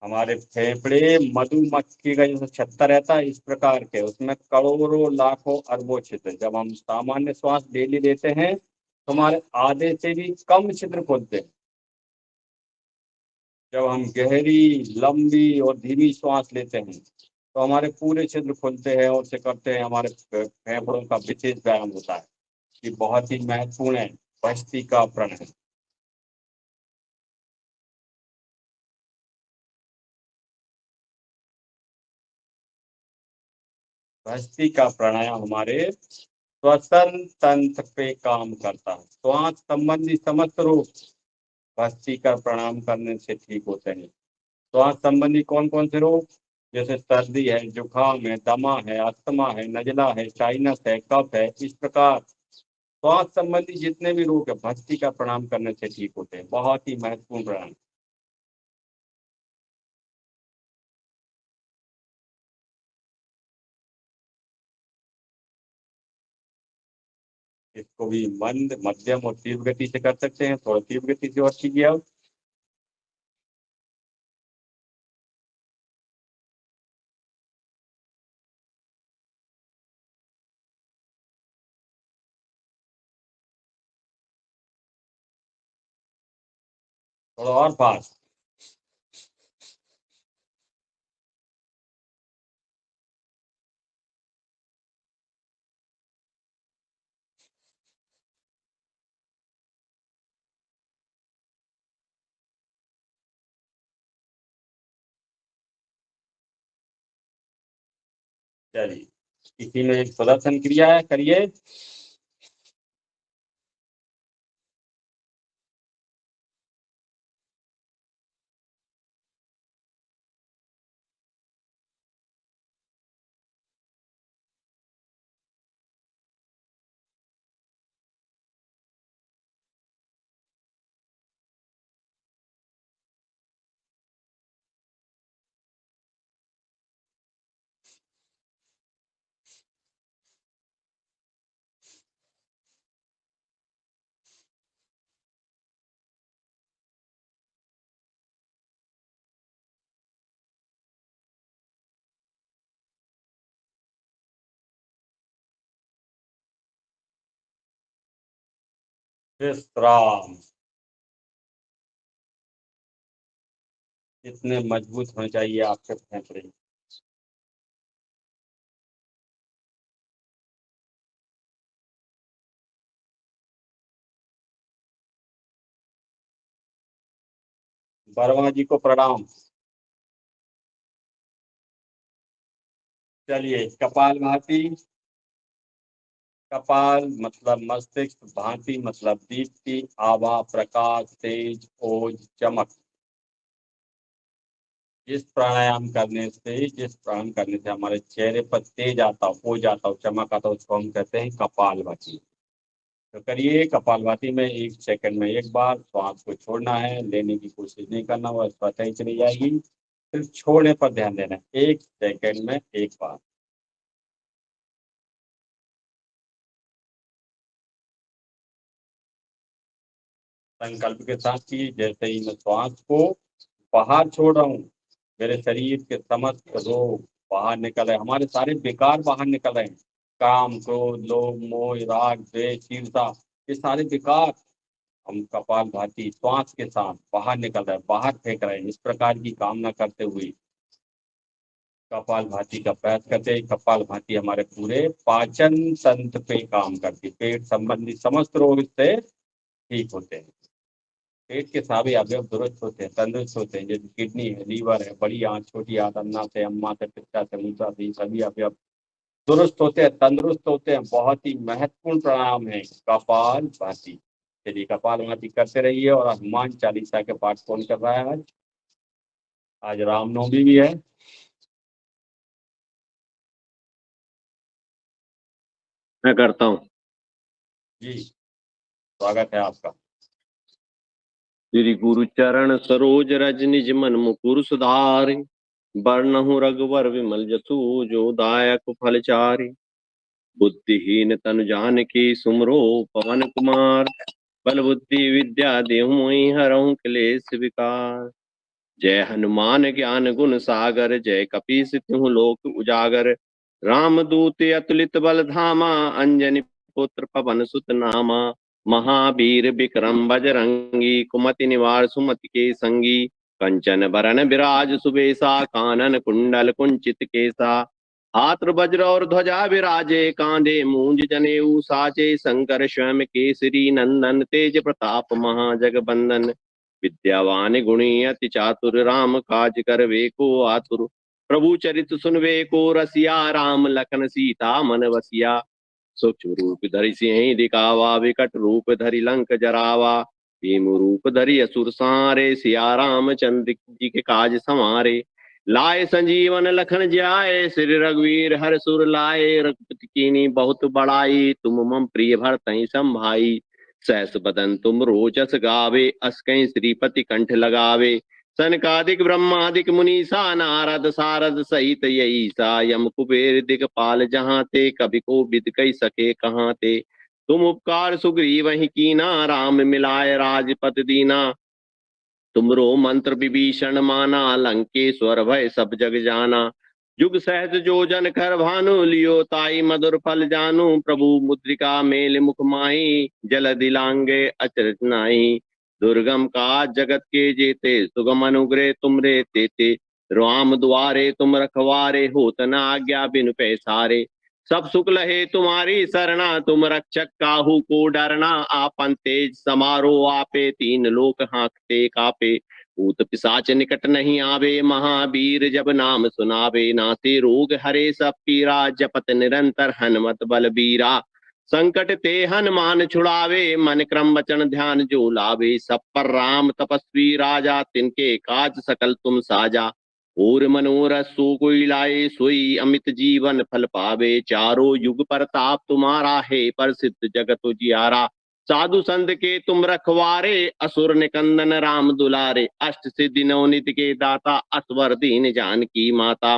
हमारे फेफड़े मधुमक्खी का जैसे छत्ता रहता है, इस प्रकार के, उसमें करोड़ों लाखों अरबों छिद्र। जब हम सामान्य श्वास डेली लेते हैं तो हमारे आधे से भी कम छिद्र खोलते हैं। जब हम गहरी, लंबी और धीमी श्वास लेते हैं तो हमारे पूरे छिद्र खुलते हैं और से करते हैं, हमारे फेफड़ों का विशेष व्यायाम होता है। ये बहुत ही महत्वपूर्ण है भस्ती का प्राणायाम। भस्ती का प्राणायाम हमारे श्वसन तंत्र पे काम करता है। श्वास संबंधी समस्त रोग भस्ती का प्राणायाम करने से ठीक होते हैं। श्वास संबंधी कौन कौन से रोग, जैसे सर्दी है, जुकाम है, दमा है, अस्थमा है, नजला है, साइनस है, कफ है, इस प्रकार श्वास संबंधी जितने भी रोग है भस्ती का प्राणायाम करने से ठीक होते हैं। बहुत ही महत्वपूर्ण प्राणायाम। इसको भी मंद, मध्यम और तीव्र गति से कर सकते हैं। थोड़ा तीव्र गति से और कीजिए आप। थोड़ा और फास्ट। चलिए, इसी में एक सुदर्शन क्रिया है, करिए। विश्राम। इतने मजबूत होने चाहिए आपके फेफड़े। वर्मा जी को प्रणाम। चलिए, कपाल भाती। कपाल मतलब मस्तिष्क, भांति मतलब दीप्ति, आभा, प्रकाश, तेज, ओज, चमक। जिस प्राणायाम करने से हमारे चेहरे पर तेज आता हो, ओज आता हो, चमक आता हो, उसको हम कहते हैं कपालभाति। तो करिए, कपालभाति में 1 सेकंड में एक बार श्वास को छोड़ना है, लेने की कोशिश नहीं करना, वह स्वतः ही चली जाएगी। सिर्फ छोड़ने पर ध्यान देना है, 1 सेकंड में एक बार। संकल्प के साथ की, जैसे ही मैं श्वास को बाहर छोड़ रहा हूँ, मेरे शरीर के समस्त रोग बाहर निकल रहे हैं, हमारे सारे विकार बाहर निकल रहे हैं। काम, क्रोध, लोभ, मोह, राग, द्वेष, ईर्ष्या, ये सारे विकार हम कपाल भाती श्वास के साथ बाहर निकल रहे हैं, बाहर फेंक रहे हैं, इस प्रकार की कामना करते हुए कपाल भाती का अभ्यास करते हैं। कपाल भाती हमारे पूरे पाचन तंत्र पे काम करती है, पेट संबंधी समस्त रोग इससे ठीक होते हैं। पेट के सभी अवयव दुरुस्त होते हैं, तंदुरुस्त होते हैं, जैसे किडनी है, लीवर है, बड़ी आंत, छोटी आंत, अन्ना से, अम्मा से, पित्ता से, मूत्रा से, सभी अवयव दुरुस्त होते हैं, तंदुरुस्त होते हैं। बहुत ही महत्वपूर्ण प्राणायाम है कपाल भाती। चलिए कपाल भाती करते रहिए। और हनुमान चालीसा के पाठ कौन कर रहा है? आज रामनवमी भी है। मैं करता हूँ। जी स्वागत है आपका। श्री गुरु चरण सरोज रज निज मन मुकुर सुधारि, बरनहु रघुवर विमल जसु जो दायक फल चारि। बुद्धिहीन तनु जानकी सुमरो पवन कुमार, बल बुद्धि विद्या देहु मोहि हरहु क्लेश विकार। जय हनुमान ज्ञान गुण सागर, जय कपीस तिहु लोक उजागर। रामदूत अतुलित बल धामा, अंजनी पुत्र पवन सुत नामा। महावीर विक्रम बजरंगी, कुमति निवार सुमति के संगी। कंचन बरन विराज सुबेसा, कानन कुंडल कुंचित केसा। हाथ वज्र और ध्वजा विराजे, कांधे मूंज जनेऊ साजे। शंकर स्वयं केसरी नंदन, तेज प्रताप महाजगबंदन। विद्यावान गुणी अति चातुर, राम काज करवे को आतुर। प्रभु चरित सुनवे को रसिया, राम लखन सीता मन बसिया। सूक्ष्म रूप धरि सिंह दिखावा, विकट रूप धरि लंक जरावा। भीम रूप धरि असुर संहारे, सिया राम चंद्र जी के काज संवारे। लाए संजीवन लखन जियाए, श्री रघुवीर हर सुर लाए। रघुपति कीनी बहुत बड़ाई, तुम मम प्रिय भरतहि संभाई। सहस बदन तुम रोचस गावे, अस कहीं श्रीपति कंठ लगावे। सनकादिक ब्रह्मादिक मुनीसा, नारद सारद सहित यईसा। यम कुबेर दिगपाल जहाँ ते, कभी को बिद कही सके कहाँ ते। तुम उपकार सुग्रीव ही कीना, राम मिलाए राजपद दीना। तुमरो मंत्र विभीषण माना, लंकेश्वर भय सब जग जाना। जुग सहज जो जन कर भानु, लियो ताई मधुर फल जानू। प्रभु मुद्रिका मेल मुख माही, जल दिलांगे अचरज नाई। दुर्गम काज जगत के जेते, सुगम अनुग्रह तुमरे तेते। राम द्वारे तुम रखवारे, होत न आज्ञा बिनु पैसारे। सब सुख लहे तुम्हारी सरना, तुम रक्षक काहू को डरना। आपन तेज समारो आपे, तीन लोक हांकते कापे। भूत पिशाच निकट नहीं आवे, महावीर जब नाम सुनावे। नासे रोग हरे सब पीरा, जपत निरंतर हनुमत बलबीरा। संकट ते हनुमान छुड़ावे, मन क्रम वचन ध्यान जो लावे। सब पर राम तपस्वी राजा, तिनके काज सकल तुम साजा। और मनोरथ सो कोई लाए, सोई अमित जीवन फल पावे। चारों युग प्रताप तुम्हारा है, प्रसिद्ध जगत उजियारा। साधु संत के तुम रखवारे, असुर निकंदन राम दुलारे। अष्ट सिद्धि नवनिधि के दाता, असवर दीन जानकी माता।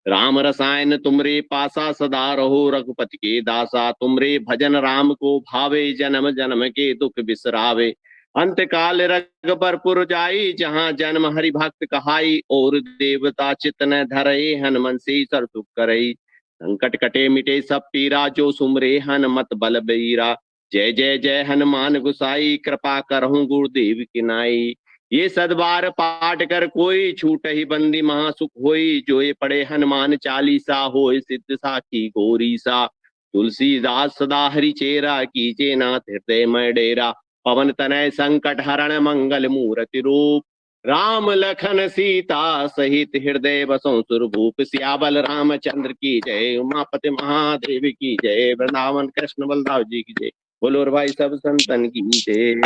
राम रसायन तुमरे पासा, सदा रहो रघुपति के दासा। तुमरे भजन राम को भावे, जन्म जन्म के दुख बिसरावे। अंत काल रघुबर जाई, जहाँ जन्म हरि भक्त कहाई। और देवता चित न धरई, हनुमन से सर सुख करई। संकट कटे मिटे सब पीरा, जो सुमरे हनुमत बल बीरा। जय जय जय हनुमान गुसाई, कृपा करहु गुरुदेव की नाई। ये सदबार पाठ कर कोई, छूट ही बंदी महासुख होई। जो ये पढ़े हनुमान चालीसा, होय सिद्ध साखी गौरी सा। तुलसीदास सदा हरि चेरा, कीजे नाथ हृदय में डेरा। पवन तनय संकट हरण, मंगल मूर्ति रूप। राम लखन सीता सहित हृदय बसों सुरभूप। सियाबल रामचंद्र की जय, उमापति महादेव की जय। वृंदावन कृष्ण बलदाव जी की जय। बोलो और भाई सब संतन की जय।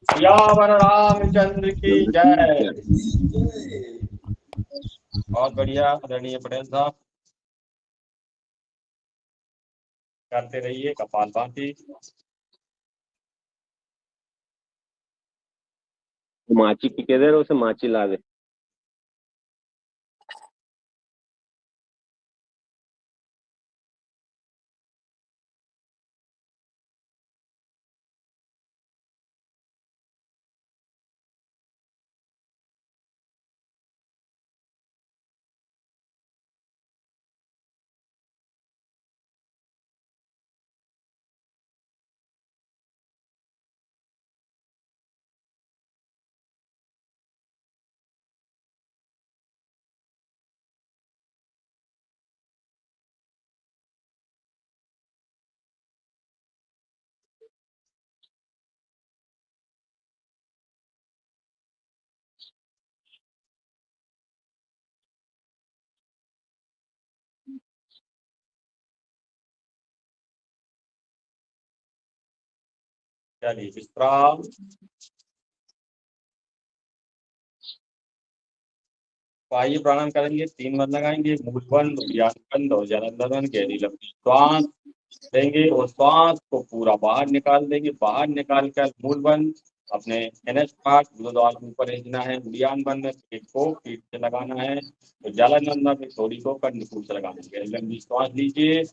सियावर रामचंद्र की जय। बहुत बढ़िया आदरणीय पटेल साहब, करते रहिए कपाल भाती। माची की कह दे रहे, उसे माची ला दे। चलिए विश्राम। पाइए प्राणायाम करेंगे, 3 बार लगाएंगे, मुख बंद, उद्यान बंद और जलन बंद, गहरी लंबी श्वास लेंगे और श्वास को पूरा बाहर निकाल देंगे। बाहर निकाल कर मूल बंद, अपने एनएस पार्ट गुरुद्वार के ऊपर भेजना है। उद्यान बंद में पीठ को पीठ से लगाना है, तो जलन बंद में थोड़ी को कंधकूट से लगाना है। गहरी लंबी श्वास लीजिए।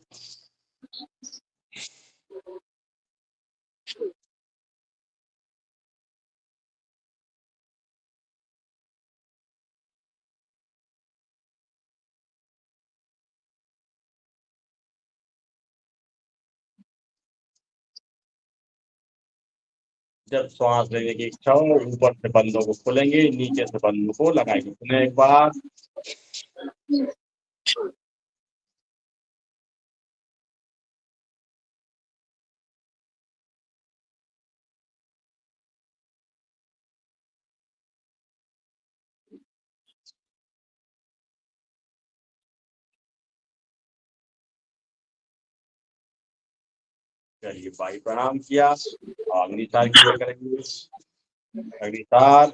जब श्वास लेने की इच्छा हो ऊपर से बंदों को खोलेंगे, नीचे से बंदों को लगाएंगे। पुनः एक बार। चलिए भाई प्रणाम किया, अग्नि तार क्लियर करेंगे। अग्नि तार।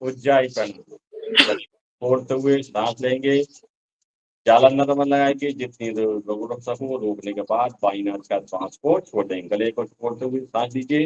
उज्जाई प्राणायाम छोड़ते हुए सांस लेंगे, जालन नरम लगाएंगे। जितनी रोक सको रोकने के बाद बाई नाक का सांस को छोड़ देंगे। गले को छोड़ते हुए सांस लीजिए।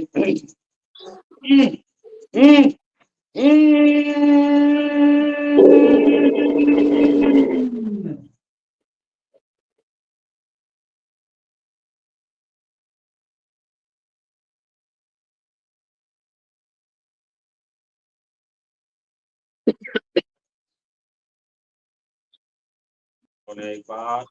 और एक बार।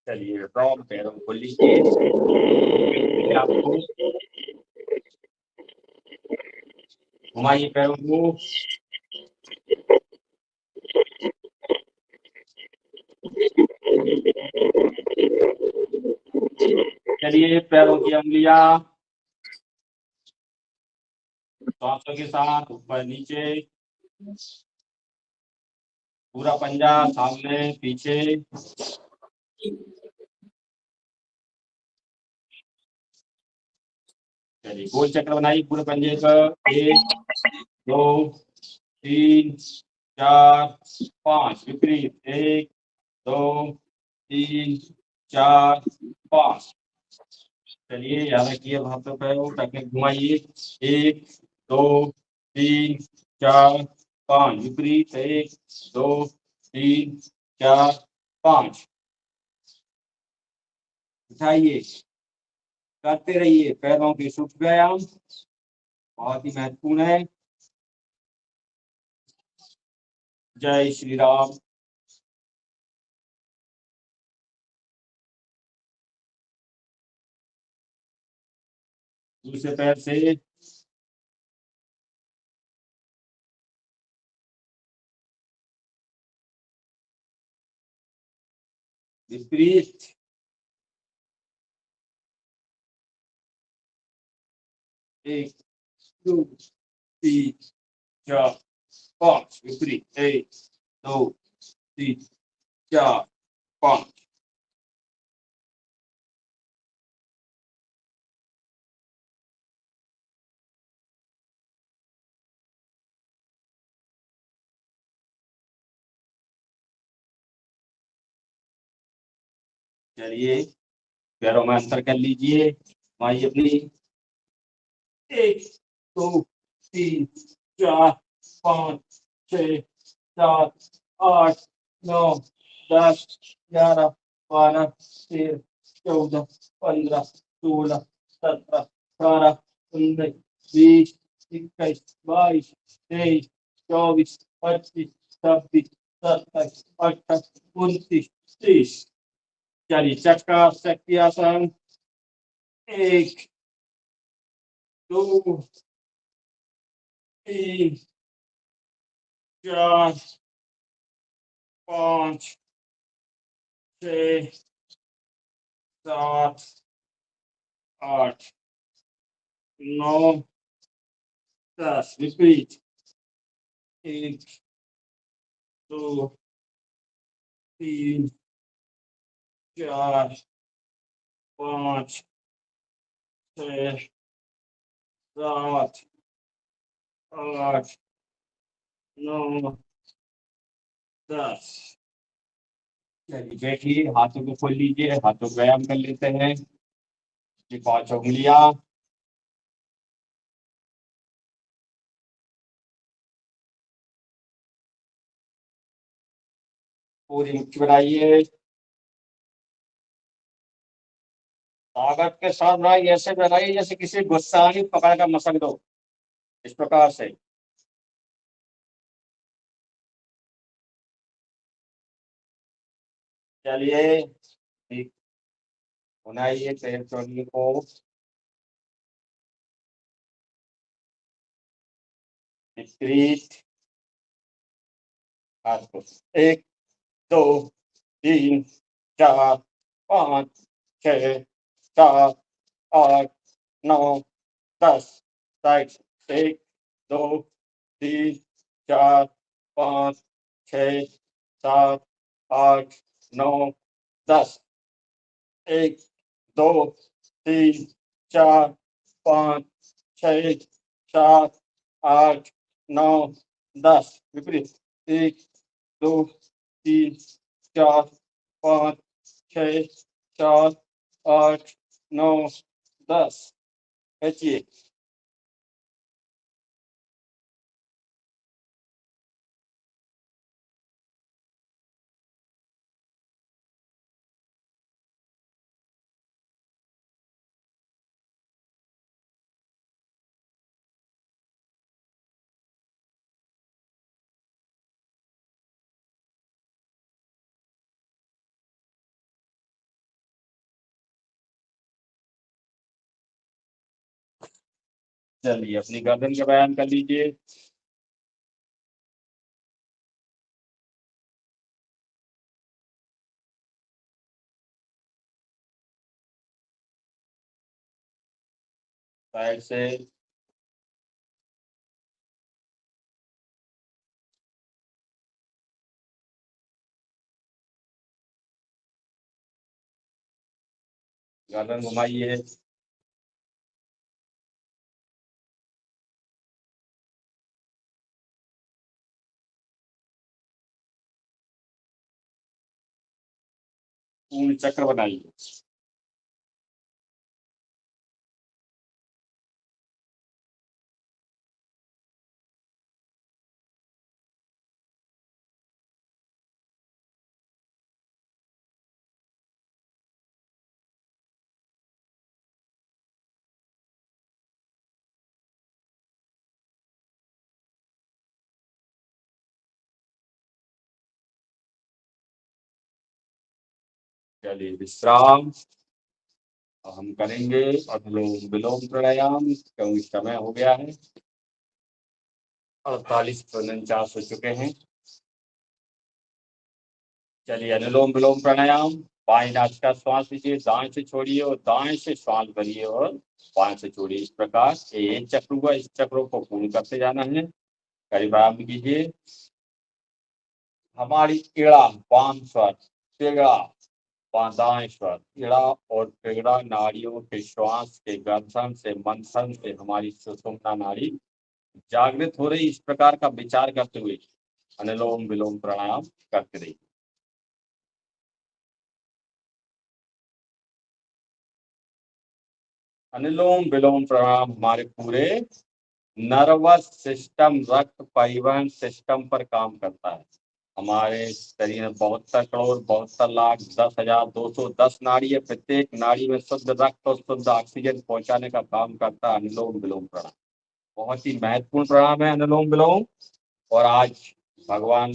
चलिए ड्रॉप पैरों को लीजिए, आपको घुमाइए पैरों को। चलिए पैरों की उंगलियां सांसों के साथ ऊपर नीचे, पूरा पंजा सामने पीछे। चलिए गोल चक्र बनाइए पूरे पंजे का। 1 2 3 4 5 विपरीत। 1 2 3 4 5। चलिए याद रखिए हाथों पैरों टकने घुमाइए। 1 2 3 4 5 विपरीत। 1 2 3 4 5। उठाइए, करते रहिए। पैरों की सूक्ष्म व्यायाम बहुत ही महत्वपूर्ण है। जय श्री राम। दूसरे पैर से विपरीत। 1 2 3 4 5 विपरीत। 1 2 3 4 5। चलिए पैरों में अंतर कर लीजिए, माई अपनी 1 2 3 4 5 6 7 8 9 10 11 12 13 14 15 16 17 18 19 20 21 22 23 24 25 26 27 28 29 30। चलिए चक्कर शक्ति आसन 1 2 3 4 5 6 7 8 9 10। विपरीत 1 2 3 4 5 6 7 8 9 10। चलिए बैठिए, हाथों को खोल लीजिए, हाथों को व्यायाम कर लेते हैं। ये 5 उंगलियां पूरी मुट्ठी बनाइए, ताकत के साथ बनाइए, ऐसे बनाइए जैसे किसी गुस्सा पकड़ कर मसक दो, इस प्रकार से। चलिए ठीक, बनाइए पैर चौड़ी को, विपरीत हाथ को। 1 2 3 4 5 6 7 8 9 10। साइड 1 2 3 4 5 6 7 8 9 10। 1 2 3 4 5 6 7 8 9 10। विपरीत 1 2 3 4 5 6 7 8 9 10। खींचिए। चलिए अपनी गर्दन का व्यायाम कर लीजिए। साइड से गर्दन घुमाइए। पूर्ण चक्र बनाइए। चलिए विश्राम। अब हम करेंगे अनुलोम विलोम प्राणायाम, क्योंकि समय हो गया है, 48:49 हो चुके हैं। चलिए अनुलोम विलोम प्राणायाम। बाएं नाक का श्वास लीजिए, दाएं से छोड़िए और दाएं से श्वास भरिए और बाएं से छोड़िए। इस प्रकार एक चक्र हुआ, इस चक्रों को पूर्ण करते जाना है। करीब आराम कीजिए। हमारी इड़ा वाम स्वर, तिगड़ा दाएं स्वर, इड़ा और तिगड़ा नाड़ियों के श्वास के गर्दन से मंथन से हमारी सुषुम्ना नाड़ी जागृत हो रही, इस प्रकार का विचार करते हुए अनुलोम विलोम प्राणायाम करते रहिए। अनुलोम विलोम प्राणायाम हमारे पूरे नर्वस सिस्टम, रक्त परिवहन सिस्टम पर काम करता है। हमारे शरीर में 72 करोड़ 72 लाख 10,210 नाड़ी है। प्रत्येक नाड़ी में शुद्ध रक्त और शुद्ध ऑक्सीजन पहुंचाने का काम करता है अनुलोम विलोम प्राणायाम। बहुत ही महत्वपूर्ण प्राणायाम है अनुलोम विलोम। और आज भगवान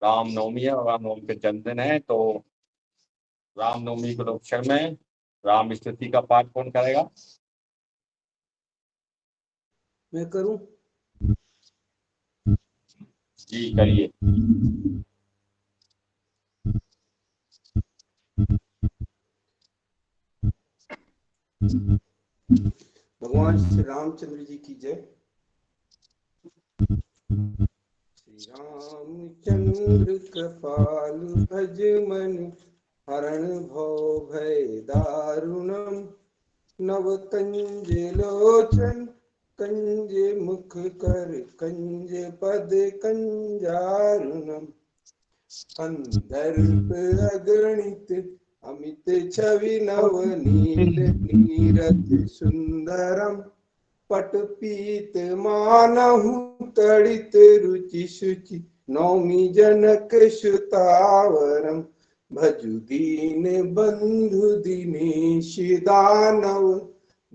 रामनवमी है और रामनवमी के जन्मदिन है, तो रामनवमी के उपलक्ष्य में राम स्तुति का पाठ कौन करेगा? मैं करूं? जी करिए। भगवान श्री रामचंद्र जी की जय। श्री रामचंद्र कृपाल भज मन हरण भव भय दारुणम नव कंज लोचन कंज मुख कर कंज पद कंजारुणम कंदर्प अगणित अमित छवि नव नील नीरज सुंदरम पट पीत मानहु तड़ित रुचि शुचि नौमी जनक सुतावरम भजु दीन बंधु दिनेश दानव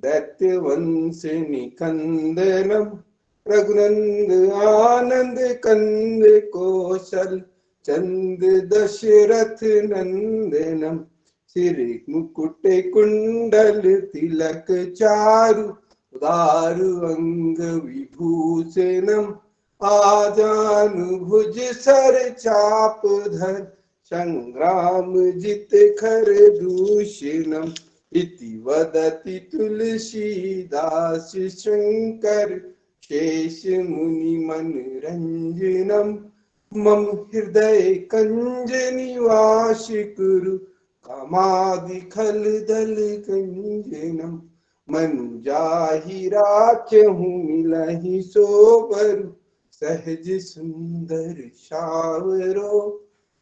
दैत्य वंश निकंदनम रघुनंद आनंद कंद कौशल चंद दशरथ नंदनम सिर मुकुट कुंडल तिलक चारु दारु अंग विभूषणम आजानु भुज सर चाप धर संग्राम जित खर दूषणम इति वदति तुलसीदास शंकर शेष मुनि मनरंजनम मम हृदय कंज निवास कुरु कामादि खल दल कंजनम मनु जाहि राख्यहु मिलहि सोबरु सहज सुंदर शावरो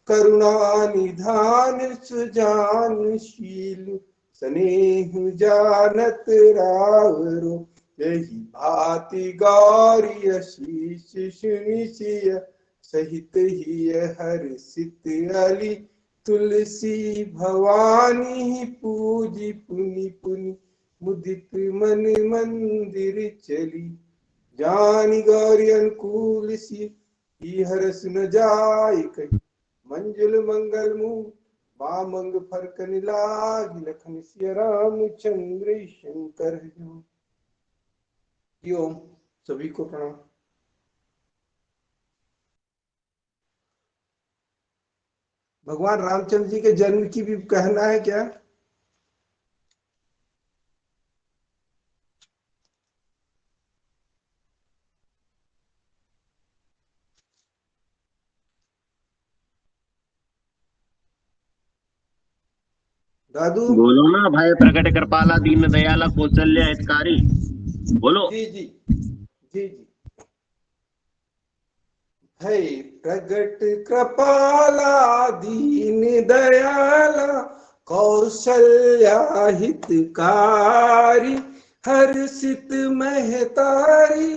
करुणा निधान सुजान शील स्नेह जानत रावरो यही भांति गौरी शीश सुनिशिय सहित ही हर्षित अली तुलसी भवानी पूजी पुनि पुनि मुदित मन मंदिर चली जानी गौरी अनुकूल सी हरस न जाय कही मंजुल मंगल मुख मामंग फरकन लाग लखन सिया रामचंद्र शंकर ओम। सभी को प्रणाम। भगवान रामचंद्र जी के जन्म की भी कहना है क्या? दादू बोलो ना, भय प्रकट कृपाला दीन दयाला कौशल्य हितकारी, बोलो। जी जी जी जी। भय प्रगट कृपाला दीन दयाला कौशल्या हितकारी हर्षित महतारी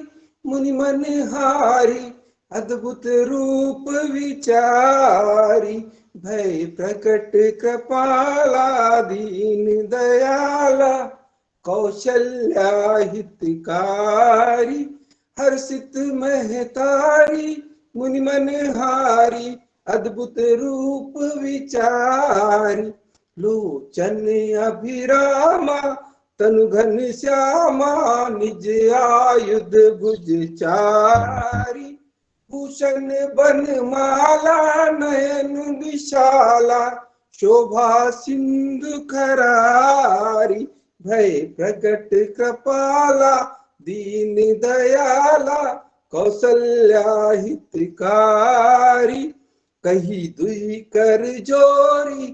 मुनि मनहारी अद्भुत रूप विचारी भय प्रकट कृपाला दीन दयाला कौशल्या हितकारी हर्षित महतारी मुनि मनहारी अद्भुत रूप विचारी लोचन अभिरामा तनु घन श्यामा निज आयुध भुज चारी भूषण बनमाला नयन विशाला शोभा सिंधु खरारी भय प्रगट कृपाला दीन दयाला कौशल्या हितकारी कही दुई कर जोरी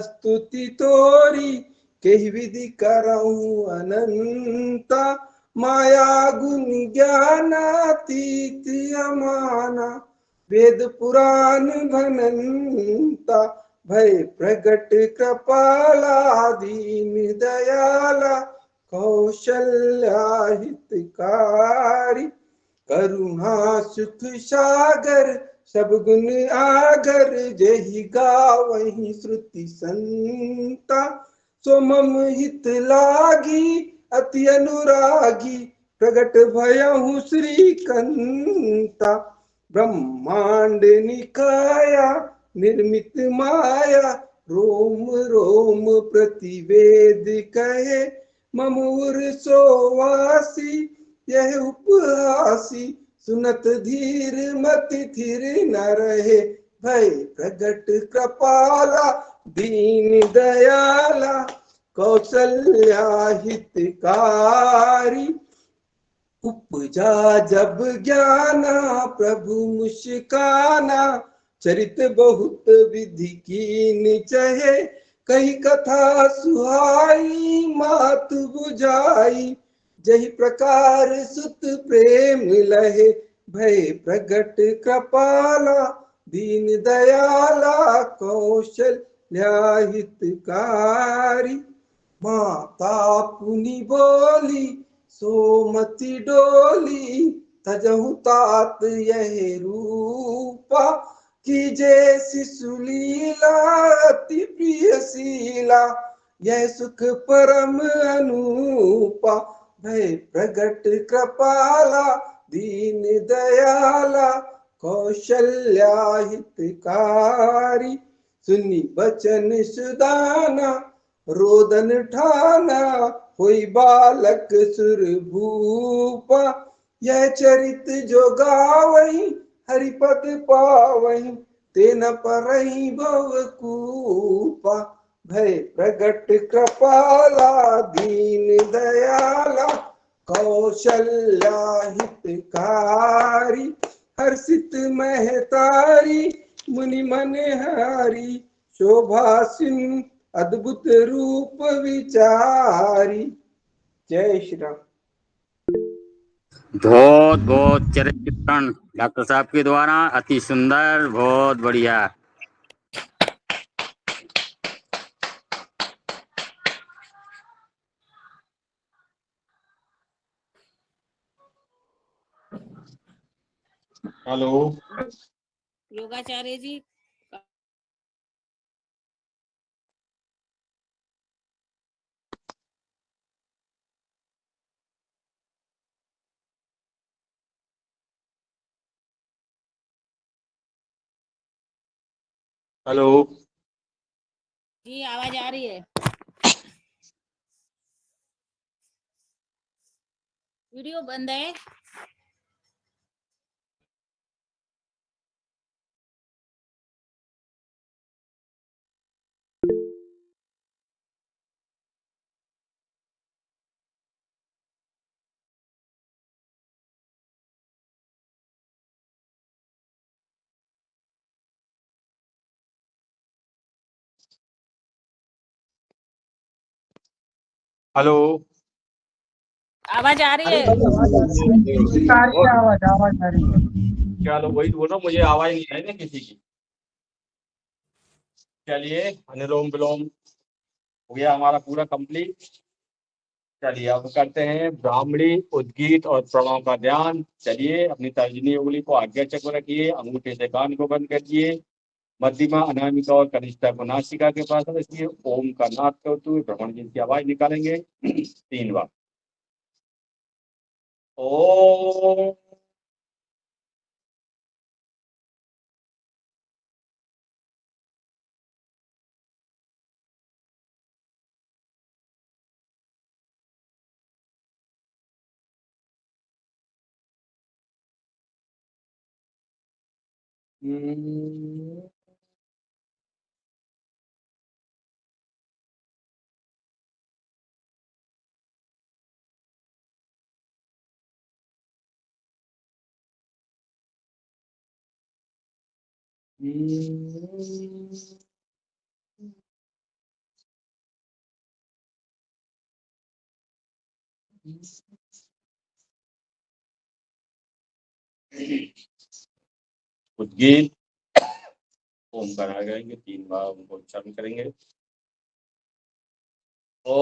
स्तुति तोरी कही विधि करऊं अनंता माया गुण ज्ञानातीत अमाना वेद पुराण भनंता भय प्रगट कृपाला दीन दयाला कौशल्या हितकारी, करुणा सुख सागर सब गुण आगर, जेहि गावहि श्रुति संता, सो मम हित लागी अति अनुरागी, प्रगट भयहु श्रीकंता। ब्रह्मांड निकाया निर्मित माया, रोम रोम प्रतिवेद कहे, ममूर सोवासी यह उपहासी, सुनत धीर मति थिर न रहे, भय प्रगट कृपाला दीन दयाला, कौशल्या हितकारी। उपजा जब ज्ञाना प्रभु मुस्काना, चरित बहुत विधि कीन चहे, कही कथा सुहाई मात बुझाई, जही प्रकार सुत प्रेम लहे, भय प्रगट कृपाला दीन दयाला, कौशल्या हितकारी। माता पुनि बोली सोमति डोली, तजहु तात यह रूपा, कीजे शिशु लीला अति प्रिय शीला, यह सुख परम अनूपा, भय प्रगट कृपाला दीन दयाला, कौशल्या हितकारी। सुनी बचन सुदाना रोदन ठाना, होई बालक सुर भूपा, यह चरित जो गावई हरिपद पावई, तेन परहि भवकूपा, भय प्रगट कृपाला दीन दयाला, कौशल्या हितकारी। हर्षित महतारी मुनि मनहारी, शोभा सिंह अद्भुत रूप विचारी। जय श्री राम। बहुत बहुत चरित्र चित्रण डॉक्टर साहब के द्वारा अति सुंदर, बहुत बढ़िया। हेलो, योगाचार्य जी। हेलो, जी आवाज आ रही है। वीडियो बंद है। हेलो। आवाज आ रही है। चलो वही बोलो, मुझे आवाज नहीं आई ना किसी की। चलिए, अनुलोम विलोम हो गया हमारा पूरा कंप्लीट। चलिए अब करते हैं ब्राह्मणी, उद्गीत और प्रणव का ध्यान। चलिए, अपनी तर्जनी उंगली को आज्ञा चक्र रखिए, अंगूठे से कान को बंद करिए, मध्यमा अनामिका और कनिष्ठा को नासिका के पास रखिए। ओम का नाद करते हुए भ्रमण जी की आवाज निकालेंगे 3 बार। ओम। उद्गीत ओम करा गाएंगे 3 बार, उनको उच्चारण करेंगे। ओ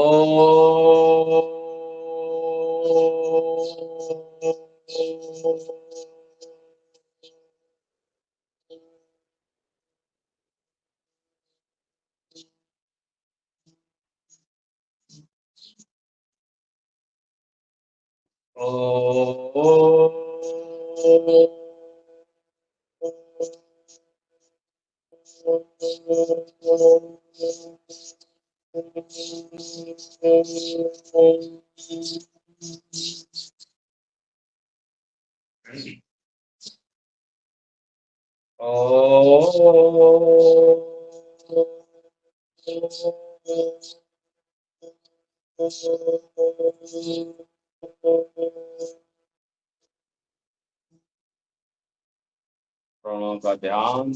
प्राणों का ध्यान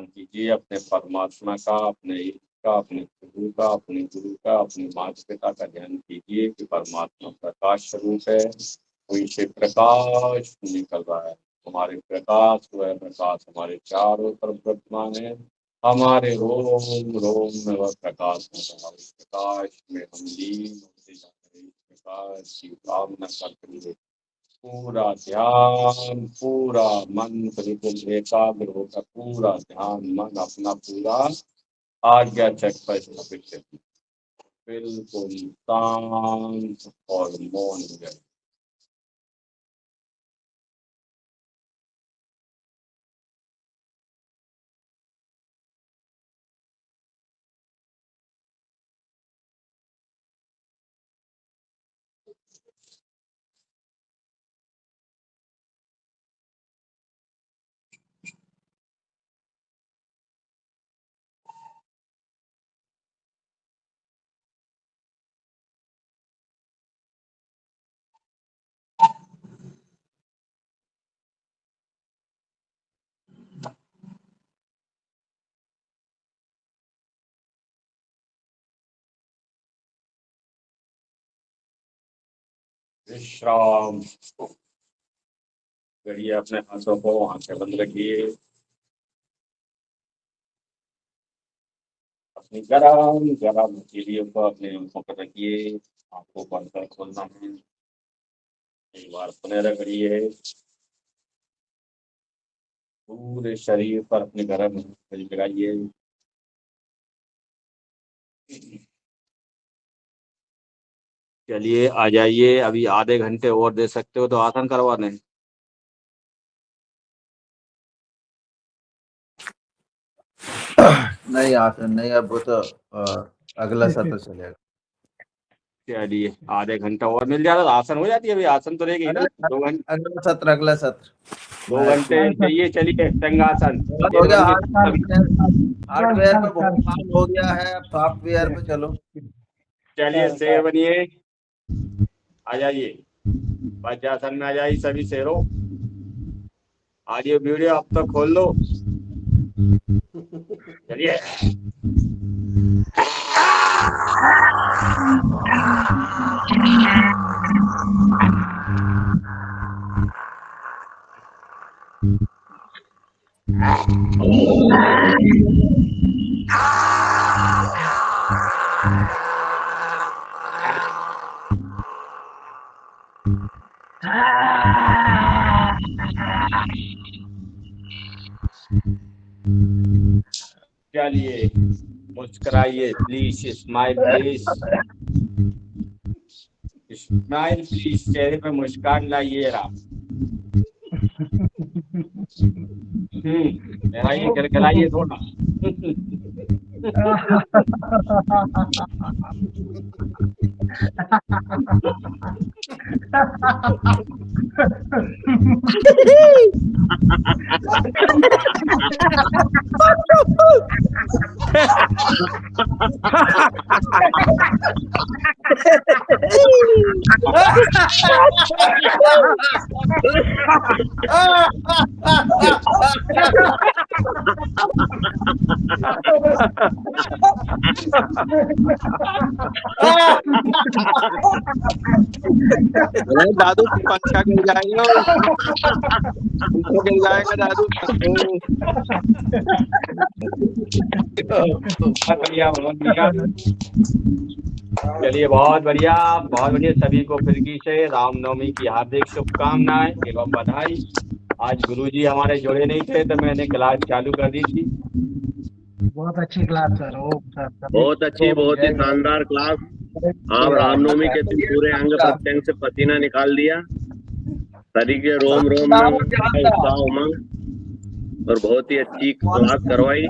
कीजिए अपने परमात्मा का, अपने ईश्वर का, अपने प्रभु का, अपने गुरु का, अपने माता पिता का ध्यान कीजिए कि परमात्मा प्रकाश स्वरूप है, वहीं से प्रकाश निकल रहा है। हमारे प्रकाश वह प्रकाश हमारे चारों तरफ विद्यमान है। हमारे रोम रोम में वह प्रकाश है। हमारे प्रकाश में हम लीन होते जाते हैं। प्रकाश की भावना करते हुए पूरा ध्यान, पूरा मन बिल्कुल एकाग्र होकर पूरा ध्यान मन अपना पूरा आज्ञा चक्र पर स्थापित करती, बिल्कुल शांत और मौन हो जाए। विश्राम करिए, अपने हाथों को आंखें बंद रखिए, अपनी गरम गरम हथेलियों को अपने आंखों पर रखिए, आंखों को अंदर खोलना है, एक बार पुनः रगड़िए, पूरे शरीर पर अपने गरम हथेली लगाइए। चलिए आ जाइए, अभी आधे घंटे और दे सकते हो तो आसन करवा दें। नहीं आसन नहीं, अब वो तो अगला सत्र चलेगा। चलिए आधे घंटा और मिल जाता तो आसन हो जाती है। अभी आसन तो रहेगी ना, 2 घंटे, अगला सत्र 2 घंटे चाहिए। चलिए संगासन हो गया। हार्डवेयर पे बहुत काम हो गया है, अब सॉफ्टवेयर पे चलो। चलिए शेर बनिए, आ जाइए वज्रासन में, आ जाइए सभी शेरों। ऑडियो वीडियो अब तक खोल लो। चलिए चलिए मुस्कुराइए please, smile please, smile please, चेहरे पे मुस्कान लाइए। गलगलाइए थोड़ा। दादू पंखा गिर जाएगा, गिर जाएगा दादू। बढ़िया, बहुत बढ़िया। चलिए बहुत बढ़िया सभी को फिर से रामनवमी की हार्दिक शुभकामनाएं एवं बधाई। आज गुरुजी हमारे जुड़े नहीं थे तो मैंने क्लास चालू कर दी थी। बहुत अच्छी क्लास सर। ओ सर बहुत अच्छी, बहुत ही शानदार क्लास। आप रामनवमी के दिन पूरे अंग प्रत्यंग से पसीना निकाल दिया, शरीर के रोम रोम में उत्साह उमंग, और बहुत ही अच्छी क्लास करवाई।